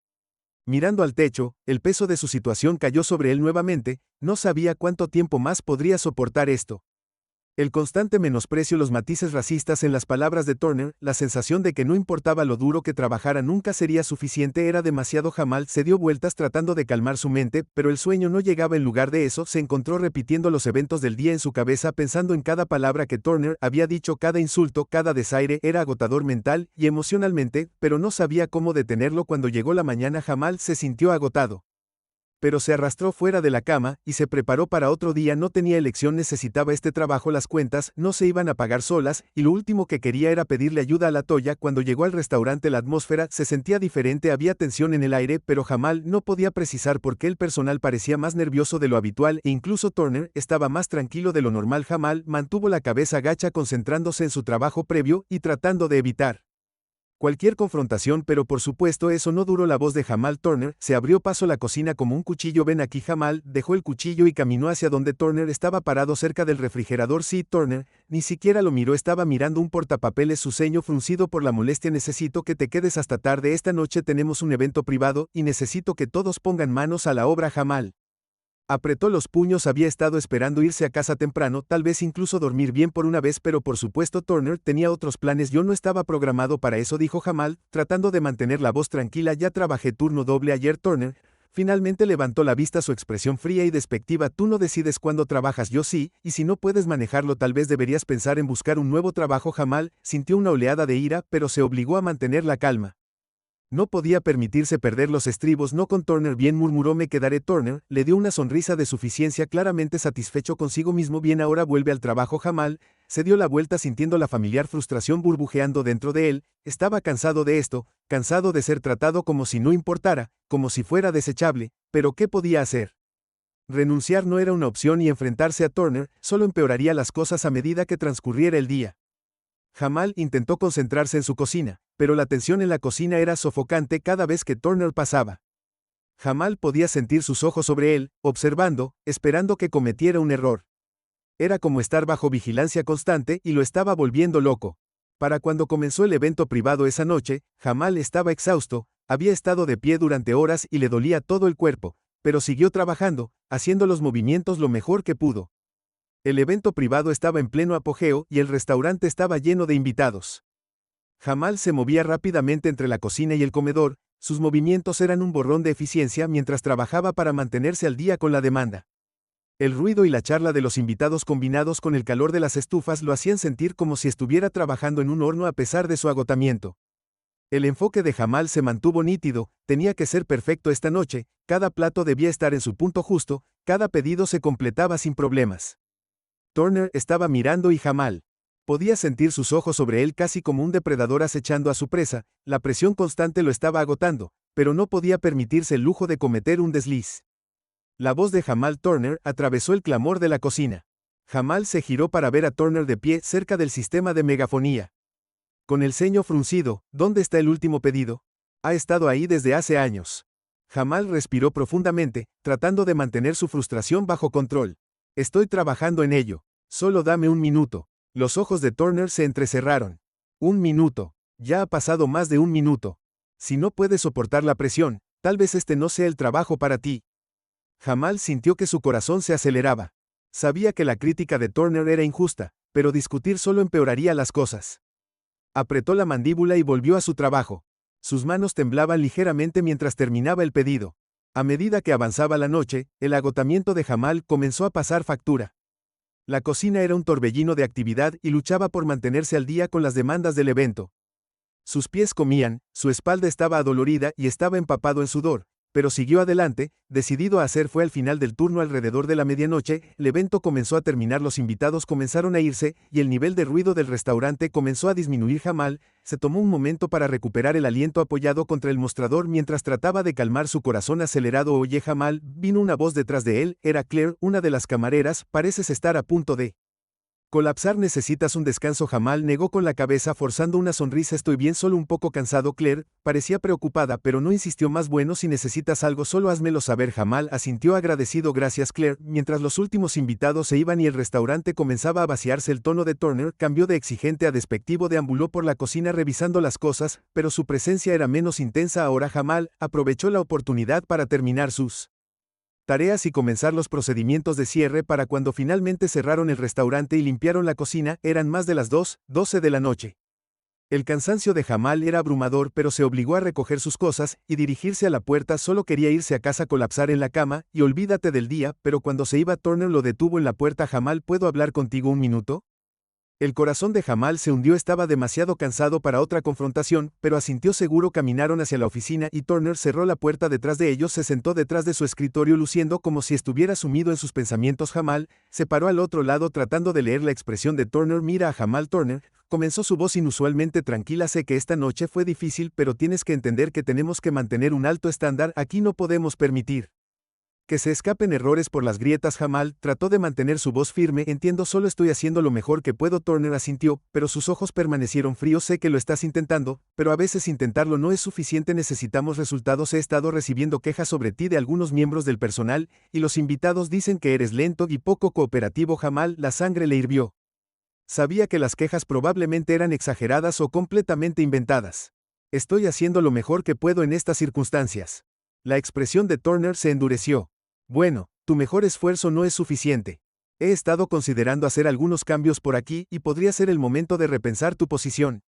mirando al techo, el peso de su situación cayó sobre él nuevamente. No sabía cuánto tiempo más podría soportar esto. El constante menosprecio, los matices racistas en las palabras de Turner, la sensación de que no importaba lo duro que trabajara nunca sería suficiente, era demasiado. Jamal se dio vueltas tratando de calmar su mente, pero el sueño no llegaba. En lugar de eso, se encontró repitiendo los eventos del día en su cabeza, pensando en cada palabra que Turner había dicho, cada insulto, cada desaire. Era agotador mental y emocionalmente, pero no sabía cómo detenerlo. Cuando llegó la mañana, Jamal se sintió agotado. Pero se arrastró fuera de la cama, y se preparó para otro día. No tenía elección, necesitaba este trabajo, las cuentas no se iban a pagar solas, y lo último que quería era pedirle ayuda a la Toya. Cuando llegó al restaurante la atmósfera se sentía diferente, había tensión en el aire, pero Jamal no podía precisar por qué el personal parecía más nervioso de lo habitual, e incluso Turner estaba más tranquilo de lo normal. Jamal mantuvo la cabeza gacha, concentrándose en su trabajo previo, y tratando de evitar cualquier confrontación, pero por supuesto eso no duró. La voz de Jamal Turner se abrió paso a la cocina como un cuchillo. Ven aquí. Jamal dejó el cuchillo y caminó hacia donde Turner estaba parado cerca del refrigerador. Sí, Turner ni siquiera lo miró, estaba mirando un portapapeles, su ceño fruncido por la molestia. Necesito que te quedes hasta tarde esta noche, tenemos un evento privado, y necesito que todos pongan manos a la obra. Jamal apretó los puños, había estado esperando irse a casa temprano, tal vez incluso dormir bien por una vez, pero por supuesto Turner tenía otros planes. Yo no estaba programado para eso, dijo Jamal, tratando de mantener la voz tranquila. Ya trabajé turno doble ayer. Turner finalmente levantó la vista, su expresión fría y despectiva. Tú no decides cuándo trabajas, yo sí, y si no puedes manejarlo tal vez deberías pensar en buscar un nuevo trabajo. Jamal sintió una oleada de ira, pero se obligó a mantener la calma. No podía permitirse perder los estribos. No con Turner. Bien, murmuró, me quedaré. Turner le dio una sonrisa de suficiencia, claramente satisfecho consigo mismo. Bien, ahora vuelve al trabajo. Jamal se dio la vuelta sintiendo la familiar frustración burbujeando dentro de él. Estaba cansado de esto, cansado de ser tratado como si no importara, como si fuera desechable, pero ¿qué podía hacer? Renunciar no era una opción, y enfrentarse a Turner solo empeoraría las cosas a medida que transcurriera el día. Jamal intentó concentrarse en su cocina, pero la tensión en la cocina era sofocante cada vez que Turner pasaba. Jamal podía sentir sus ojos sobre él, observando, esperando que cometiera un error. Era como estar bajo vigilancia constante, y lo estaba volviendo loco. Para cuando comenzó el evento privado esa noche, Jamal estaba exhausto, había estado de pie durante horas y le dolía todo el cuerpo, pero siguió trabajando, haciendo los movimientos lo mejor que pudo. El evento privado estaba en pleno apogeo, y el restaurante estaba lleno de invitados. Jamal se movía rápidamente entre la cocina y el comedor, sus movimientos eran un borrón de eficiencia mientras trabajaba para mantenerse al día con la demanda. El ruido y la charla de los invitados combinados con el calor de las estufas lo hacían sentir como si estuviera trabajando en un horno a pesar de su agotamiento. El enfoque de Jamal se mantuvo nítido, tenía que ser perfecto esta noche, cada plato debía estar en su punto justo, cada pedido se completaba sin problemas. Turner estaba mirando y Jamal podía sentir sus ojos sobre él casi como un depredador acechando a su presa. La presión constante lo estaba agotando, pero no podía permitirse el lujo de cometer un desliz. La voz de Jamal Turner atravesó el clamor de la cocina. Jamal se giró para ver a Turner de pie cerca del sistema de megafonía. Con el ceño fruncido, ¿dónde está el último pedido? Ha estado ahí desde hace años. Jamal respiró profundamente, tratando de mantener su frustración bajo control. Estoy trabajando en ello. Solo dame un minuto. Los ojos de Turner se entrecerraron. Un minuto. Ya ha pasado más de un minuto. Si no puedes soportar la presión, tal vez este no sea el trabajo para ti. Jamal sintió que su corazón se aceleraba. Sabía que la crítica de Turner era injusta, pero discutir solo empeoraría las cosas. Apretó la mandíbula y volvió a su trabajo. Sus manos temblaban ligeramente mientras terminaba el pedido. A medida que avanzaba la noche, el agotamiento de Jamal comenzó a pasar factura. La cocina era un torbellino de actividad y luchaba por mantenerse al día con las demandas del evento. Sus pies comían, su espalda estaba adolorida y estaba empapado en sudor, pero siguió adelante, decidido a hacer. Fue al final del turno alrededor de la medianoche, el evento comenzó a terminar, los invitados comenzaron a irse, y el nivel de ruido del restaurante comenzó a disminuir. Jamal se tomó un momento para recuperar el aliento apoyado contra el mostrador mientras trataba de calmar su corazón acelerado. Oye Jamal, vino una voz detrás de él, era Claire, una de las camareras, pareces estar a punto de colapsar, necesitas un descanso. Jamal negó con la cabeza forzando una sonrisa. Estoy bien, solo un poco cansado. Claire parecía preocupada pero no insistió más. Bueno, si necesitas algo solo házmelo saber. Jamal asintió agradecido. Gracias Claire. Mientras los últimos invitados se iban y el restaurante comenzaba a vaciarse, el tono de Turner cambió de exigente a despectivo. Deambuló por la cocina revisando las cosas, pero su presencia era menos intensa ahora. Jamal aprovechó la oportunidad para terminar sus tareas y comenzar los procedimientos de cierre. Para cuando finalmente cerraron el restaurante y limpiaron la cocina, eran más de las 2:12 de la noche. El cansancio de Jamal era abrumador, pero se obligó a recoger sus cosas y dirigirse a la puerta. Solo quería irse a casa, colapsar en la cama y olvídate del día, pero cuando se iba Turner lo detuvo en la puerta. Jamal, ¿puedo hablar contigo un minuto? El corazón de Jamal se hundió, estaba demasiado cansado para otra confrontación, pero asintió seguro. Caminaron hacia la oficina y Turner cerró la puerta detrás de ellos. Se sentó detrás de su escritorio luciendo como si estuviera sumido en sus pensamientos. Jamal se paró al otro lado tratando de leer la expresión de Turner. Mira a Jamal. Turner comenzó su voz inusualmente tranquila. Sé que esta noche fue difícil, pero tienes que entender que tenemos que mantener un alto estándar. Aquí no podemos permitir que se escapen errores por las grietas. Jamal trató de mantener su voz firme. Entiendo, solo estoy haciendo lo mejor que puedo. Turner asintió, pero sus ojos permanecieron fríos. Sé que lo estás intentando, pero a veces intentarlo no es suficiente. Necesitamos resultados. He estado recibiendo quejas sobre ti de algunos miembros del personal, y los invitados dicen que eres lento y poco cooperativo. Jamal, la sangre le hirvió. Sabía que las quejas probablemente eran exageradas o completamente inventadas. Estoy haciendo lo mejor que puedo en estas circunstancias. La expresión de Turner se endureció. Bueno, tu mejor esfuerzo no es suficiente. He estado considerando hacer algunos cambios por aquí y podría ser el momento de repensar tu posición.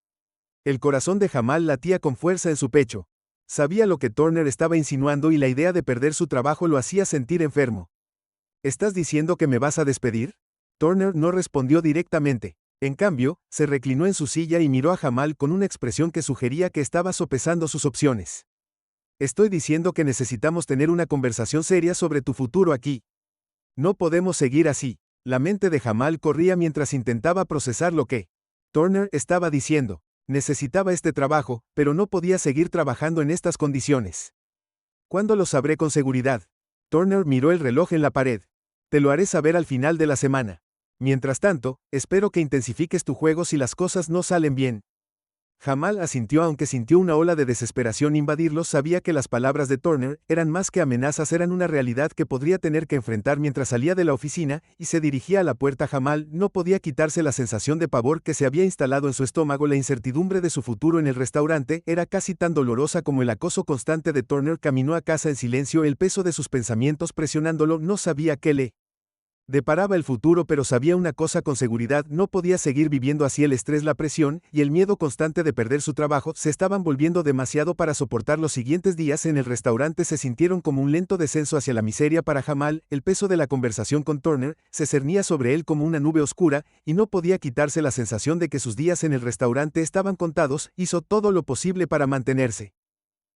El corazón de Jamal latía con fuerza en su pecho. Sabía lo que Turner estaba insinuando y la idea de perder su trabajo lo hacía sentir enfermo. ¿Estás diciendo que me vas a despedir? Turner no respondió directamente. En cambio, se reclinó en su silla y miró a Jamal con una expresión que sugería que estaba sopesando sus opciones. Estoy diciendo que necesitamos tener una conversación seria sobre tu futuro aquí. No podemos seguir así. La mente de Jamal corría mientras intentaba procesar lo que Turner estaba diciendo. Necesitaba este trabajo, pero no podía seguir trabajando en estas condiciones. ¿Cuándo lo sabré con seguridad? Turner miró el reloj en la pared. Te lo haré saber al final de la semana. Mientras tanto, espero que intensifiques tu juego si las cosas no salen bien. Jamal asintió, aunque sintió una ola de desesperación invadirlo. Sabía que las palabras de Turner eran más que amenazas, eran una realidad que podría tener que enfrentar mientras salía de la oficina y se dirigía a la puerta. Jamal no podía quitarse la sensación de pavor que se había instalado en su estómago. La incertidumbre de su futuro en el restaurante era casi tan dolorosa como el acoso constante de Turner. Caminó a casa en silencio, el peso de sus pensamientos presionándolo. No sabía qué le deparaba el futuro, pero sabía una cosa con seguridad: no podía seguir viviendo así. El estrés, la presión y el miedo constante de perder su trabajo se estaban volviendo demasiado para soportar. Los siguientes días en el restaurante se sintieron como un lento descenso hacia la miseria para Jamal. El peso de la conversación con Turner se cernía sobre él como una nube oscura, y no podía quitarse la sensación de que sus días en el restaurante estaban contados. Hizo todo lo posible para mantenerse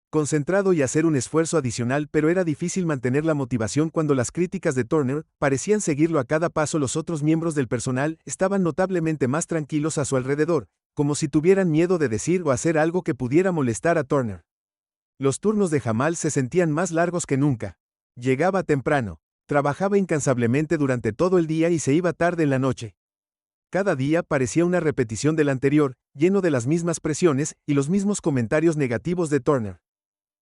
concentrado y hacer un esfuerzo adicional, pero era difícil mantener la motivación cuando las críticas de Turner parecían seguirlo a cada paso. Los otros miembros del personal estaban notablemente más tranquilos a su alrededor, como si tuvieran miedo de decir o hacer algo que pudiera molestar a Turner. Los turnos de Jamal se sentían más largos que nunca. Llegaba temprano, trabajaba incansablemente durante todo el día y se iba tarde en la noche. Cada día parecía una repetición del anterior, lleno de las mismas presiones y los mismos comentarios negativos de Turner.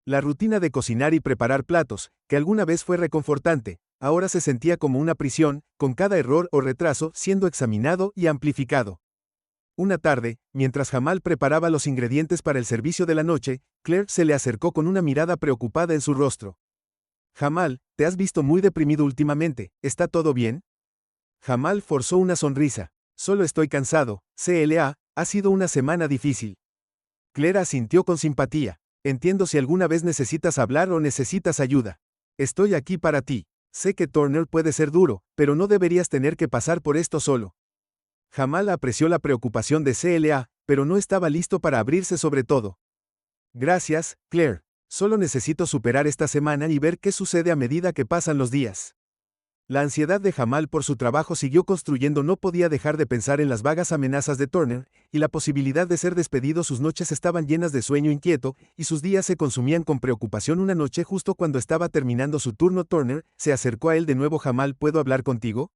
La rutina de cocinar y preparar platos, que alguna vez fue reconfortante, ahora se sentía como una prisión, con cada error o retraso siendo examinado y amplificado. Una tarde, mientras Jamal preparaba los ingredientes para el servicio de la noche, Claire se le acercó con una mirada preocupada en su rostro. Jamal, te has visto muy deprimido últimamente, ¿está todo bien? Jamal forzó una sonrisa. Solo estoy cansado, ha sido una semana difícil. Claire asintió con simpatía. Entiendo si alguna vez necesitas hablar o necesitas ayuda. Estoy aquí para ti. Sé que Turner puede ser duro, pero no deberías tener que pasar por esto solo. Jamal apreció la preocupación de CLA, pero no estaba listo para abrirse sobre todo. Gracias, Claire. Solo necesito superar esta semana y ver qué sucede a medida que pasan los días. La ansiedad de Jamal por su trabajo siguió construyendo. No podía dejar de pensar en las vagas amenazas de Turner, y la posibilidad de ser despedido. Sus noches estaban llenas de sueño inquieto, y sus días se consumían con preocupación. Una noche, justo cuando estaba terminando su turno, Turner se acercó a él de nuevo. Jamal, ¿puedo hablar contigo?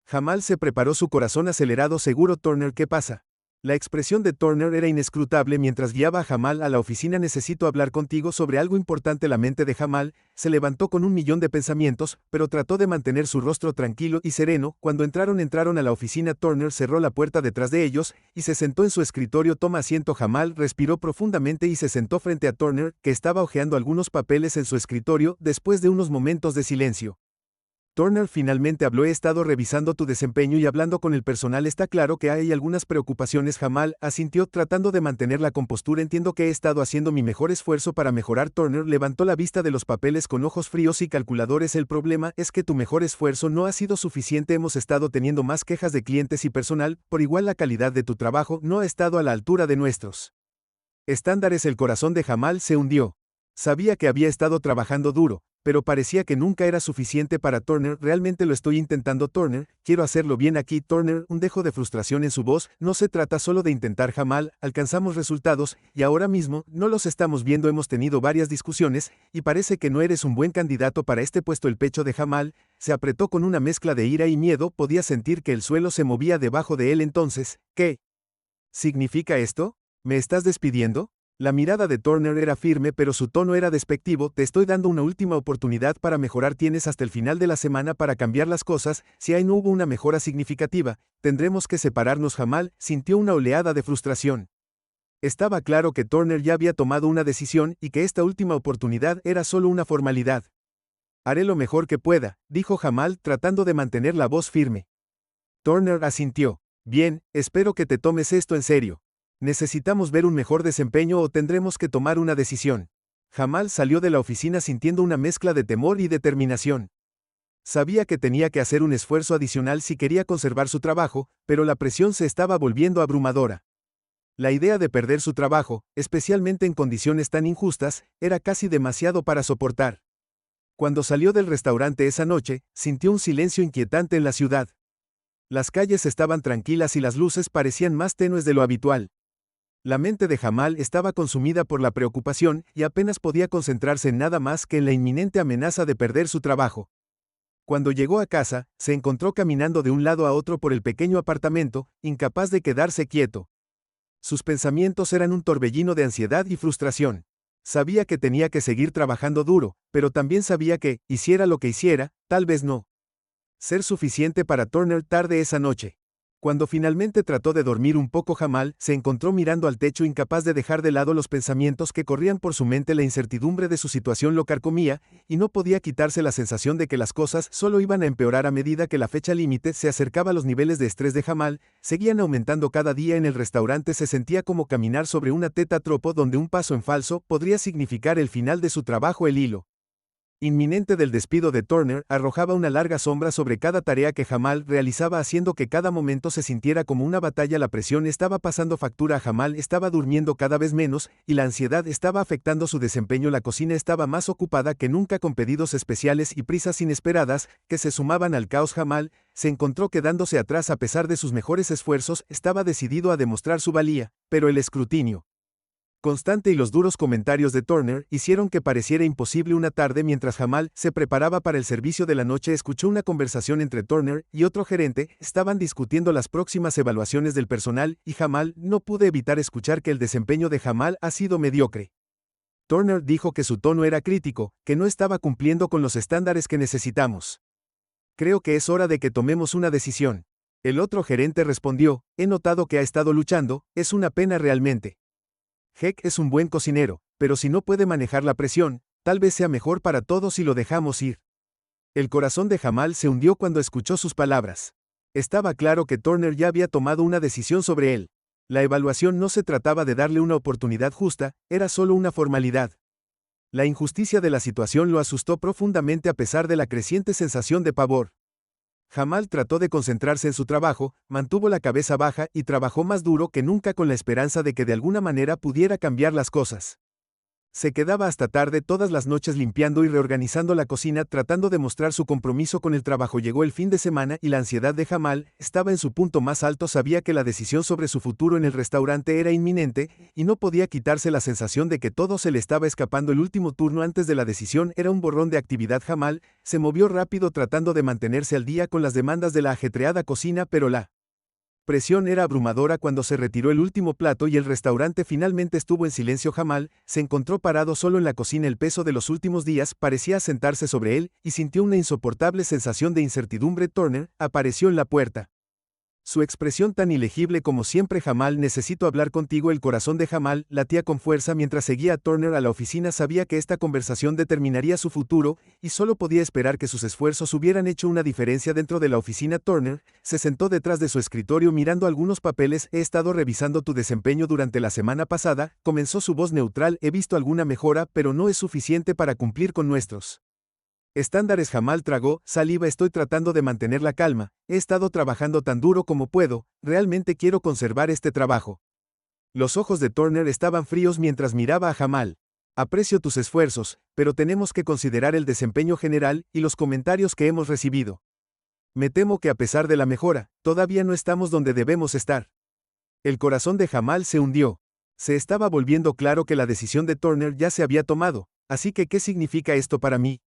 Jamal se preparó, su corazón acelerado. Seguro, Turner, ¿qué pasa? La expresión de Turner era inescrutable mientras guiaba a Jamal a la oficina. Necesito hablar contigo sobre algo importante. La mente de Jamal se levantó con un millón de pensamientos, pero trató de mantener su rostro tranquilo y sereno. Cuando entraron a la oficina, Turner cerró la puerta detrás de ellos y se sentó en su escritorio. Toma asiento. Jamal respiró profundamente y se sentó frente a Turner, que estaba hojeando algunos papeles en su escritorio. Después de unos momentos de silencio, Turner finalmente habló. He estado revisando tu desempeño y hablando con el personal. Está claro que hay algunas preocupaciones. Jamal asintió tratando de mantener la compostura. Entiendo que he estado haciendo mi mejor esfuerzo para mejorar. Turner levantó la vista de los papeles con ojos fríos y calculadores. El problema es que tu mejor esfuerzo no ha sido suficiente. Hemos estado teniendo más quejas de clientes y personal. Por igual la calidad de tu trabajo no ha estado a la altura de nuestros estándares. El corazón de Jamal se hundió. Sabía que había estado trabajando duro, pero parecía que nunca era suficiente para Turner. Realmente lo estoy intentando, Turner, quiero hacerlo bien aquí. Turner, un dejo de frustración en su voz. No se trata solo de intentar, Jamal, alcanzamos resultados, y ahora mismo, no los estamos viendo. Hemos tenido varias discusiones, y parece que no eres un buen candidato para este puesto. El pecho de Jamal se apretó con una mezcla de ira y miedo. Podía sentir que el suelo se movía debajo de él. Entonces, ¿qué significa esto? ¿Me estás despidiendo? La mirada de Turner era firme, pero su tono era despectivo. Te estoy dando una última oportunidad para mejorar. Tienes hasta el final de la semana para cambiar las cosas. Si ahí no hubo una mejora significativa, tendremos que separarnos. Jamal sintió una oleada de frustración. Estaba claro que Turner ya había tomado una decisión y que esta última oportunidad era solo una formalidad. Haré lo mejor que pueda, dijo Jamal tratando de mantener la voz firme. Turner asintió. Bien, espero que te tomes esto en serio. Necesitamos ver un mejor desempeño o tendremos que tomar una decisión. Jamal salió de la oficina sintiendo una mezcla de temor y determinación. Sabía que tenía que hacer un esfuerzo adicional si quería conservar su trabajo, pero la presión se estaba volviendo abrumadora. La idea de perder su trabajo, especialmente en condiciones tan injustas, era casi demasiado para soportar. Cuando salió del restaurante esa noche, sintió un silencio inquietante en la ciudad. Las calles estaban tranquilas y las luces parecían más tenues de lo habitual. La mente de Jamal estaba consumida por la preocupación y apenas podía concentrarse en nada más que en la inminente amenaza de perder su trabajo. Cuando llegó a casa, se encontró caminando de un lado a otro por el pequeño apartamento, incapaz de quedarse quieto. Sus pensamientos eran un torbellino de ansiedad y frustración. Sabía que tenía que seguir trabajando duro, pero también sabía que, hiciera lo que hiciera, tal vez no ser suficiente para Turner. Tarde esa noche, cuando finalmente trató de dormir un poco, Jamal se encontró mirando al techo, incapaz de dejar de lado los pensamientos que corrían por su mente. La incertidumbre de su situación lo carcomía, y no podía quitarse la sensación de que las cosas solo iban a empeorar a medida que la fecha límite se acercaba. Los niveles de estrés de Jamal seguían aumentando cada día. En el restaurante se sentía como caminar sobre una teta tropo donde un paso en falso podría significar el final de su trabajo. El hilo inminente del despido de Turner arrojaba una larga sombra sobre cada tarea que Jamal realizaba, haciendo que cada momento se sintiera como una batalla. La presión estaba pasando factura a Jamal, estaba durmiendo cada vez menos, y la ansiedad estaba afectando su desempeño. La cocina estaba más ocupada que nunca con pedidos especiales y prisas inesperadas que se sumaban al caos. Jamal se encontró quedándose atrás a pesar de sus mejores esfuerzos. Estaba decidido a demostrar su valía, pero el escrutinio constante y los duros comentarios de Turner hicieron que pareciera imposible. Una tarde, mientras Jamal se preparaba para el servicio de la noche, escuchó una conversación entre Turner y otro gerente. Estaban discutiendo las próximas evaluaciones del personal, y Jamal no pudo evitar escuchar que el desempeño de Jamal ha sido mediocre. Turner dijo que su tono era crítico, que no estaba cumpliendo con los estándares que necesitamos. Creo que es hora de que tomemos una decisión. El otro gerente respondió, he notado que ha estado luchando, es una pena realmente. Heck es un buen cocinero, pero si no puede manejar la presión, tal vez sea mejor para todos si lo dejamos ir. El corazón de Jamal se hundió cuando escuchó sus palabras. Estaba claro que Turner ya había tomado una decisión sobre él. La evaluación no se trataba de darle una oportunidad justa, era solo una formalidad. La injusticia de la situación lo asustó profundamente a pesar de la creciente sensación de pavor. Jamal trató de concentrarse en su trabajo, mantuvo la cabeza baja y trabajó más duro que nunca con la esperanza de que de alguna manera pudiera cambiar las cosas. Se quedaba hasta tarde todas las noches limpiando y reorganizando la cocina, tratando de mostrar su compromiso con el trabajo. Llegó el fin de semana y la ansiedad de Jamal estaba en su punto más alto. Sabía que la decisión sobre su futuro en el restaurante era inminente, y no podía quitarse la sensación de que todo se le estaba escapando. El último turno antes de la decisión era un borrón de actividad. Jamal se movió rápido tratando de mantenerse al día con las demandas de la ajetreada cocina, pero la presión era abrumadora. Cuando se retiró el último plato y el restaurante finalmente estuvo en silencio, Jamal se encontró parado solo en la cocina. El peso de los últimos días parecía asentarse sobre él, y sintió una insoportable sensación de incertidumbre. Turner apareció en la puerta. Su expresión tan ilegible como siempre. Jamal, necesito hablar contigo. El corazón de Jamal latía con fuerza mientras seguía a Turner a la oficina. Sabía que esta conversación determinaría su futuro, y solo podía esperar que sus esfuerzos hubieran hecho una diferencia dentro de la oficina. Turner se sentó detrás de su escritorio mirando algunos papeles. He estado revisando tu desempeño durante la semana pasada, comenzó su voz neutral. He visto alguna mejora, pero no es suficiente para cumplir con nuestros estándares. Jamal tragó saliva. Estoy tratando de mantener la calma. He estado trabajando tan duro como puedo. Realmente quiero conservar este trabajo. Los ojos de Turner estaban fríos mientras miraba a Jamal. Aprecio tus esfuerzos, pero tenemos que considerar el desempeño general y los comentarios que hemos recibido. Me temo que a pesar de la mejora, todavía no estamos donde debemos estar. El corazón de Jamal se hundió. Se estaba volviendo claro que la decisión de Turner ya se había tomado. Así que, ¿qué significa esto para mí?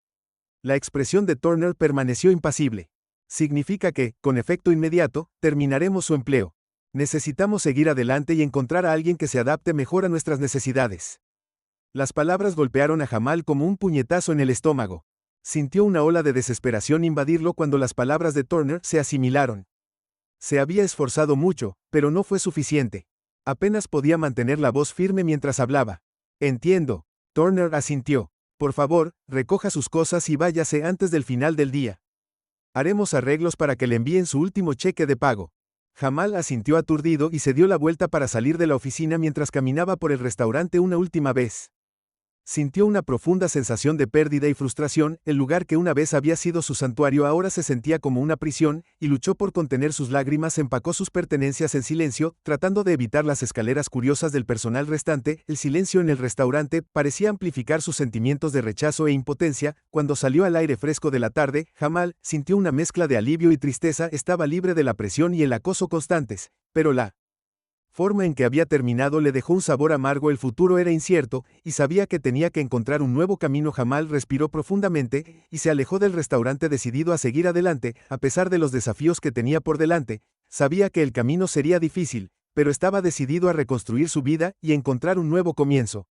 La expresión de Turner permaneció impasible. Significa que, con efecto inmediato, terminaremos su empleo. Necesitamos seguir adelante y encontrar a alguien que se adapte mejor a nuestras necesidades. Las palabras golpearon a Jamal como un puñetazo en el estómago. Sintió una ola de desesperación invadirlo cuando las palabras de Turner se asimilaron. Se había esforzado mucho, pero no fue suficiente. Apenas podía mantener la voz firme mientras hablaba. Entiendo. Turner asintió. Por favor, recoja sus cosas y váyase antes del final del día. Haremos arreglos para que le envíen su último cheque de pago. Jamal asintió aturdido y se dio la vuelta para salir de la oficina mientras caminaba por el restaurante una última vez. Sintió una profunda sensación de pérdida y frustración. El lugar que una vez había sido su santuario ahora se sentía como una prisión, y luchó por contener sus lágrimas. Empacó sus pertenencias en silencio, tratando de evitar las escaleras curiosas del personal restante. El silencio en el restaurante parecía amplificar sus sentimientos de rechazo e impotencia. Cuando salió al aire fresco de la tarde, Jamal sintió una mezcla de alivio y tristeza. Estaba libre de la presión y el acoso constantes, pero la forma en que había terminado le dejó un sabor amargo. El futuro era incierto, y sabía que tenía que encontrar un nuevo camino. Jamal respiró profundamente, y se alejó del restaurante decidido a seguir adelante, a pesar de los desafíos que tenía por delante. Sabía que el camino sería difícil, pero estaba decidido a reconstruir su vida y encontrar un nuevo comienzo.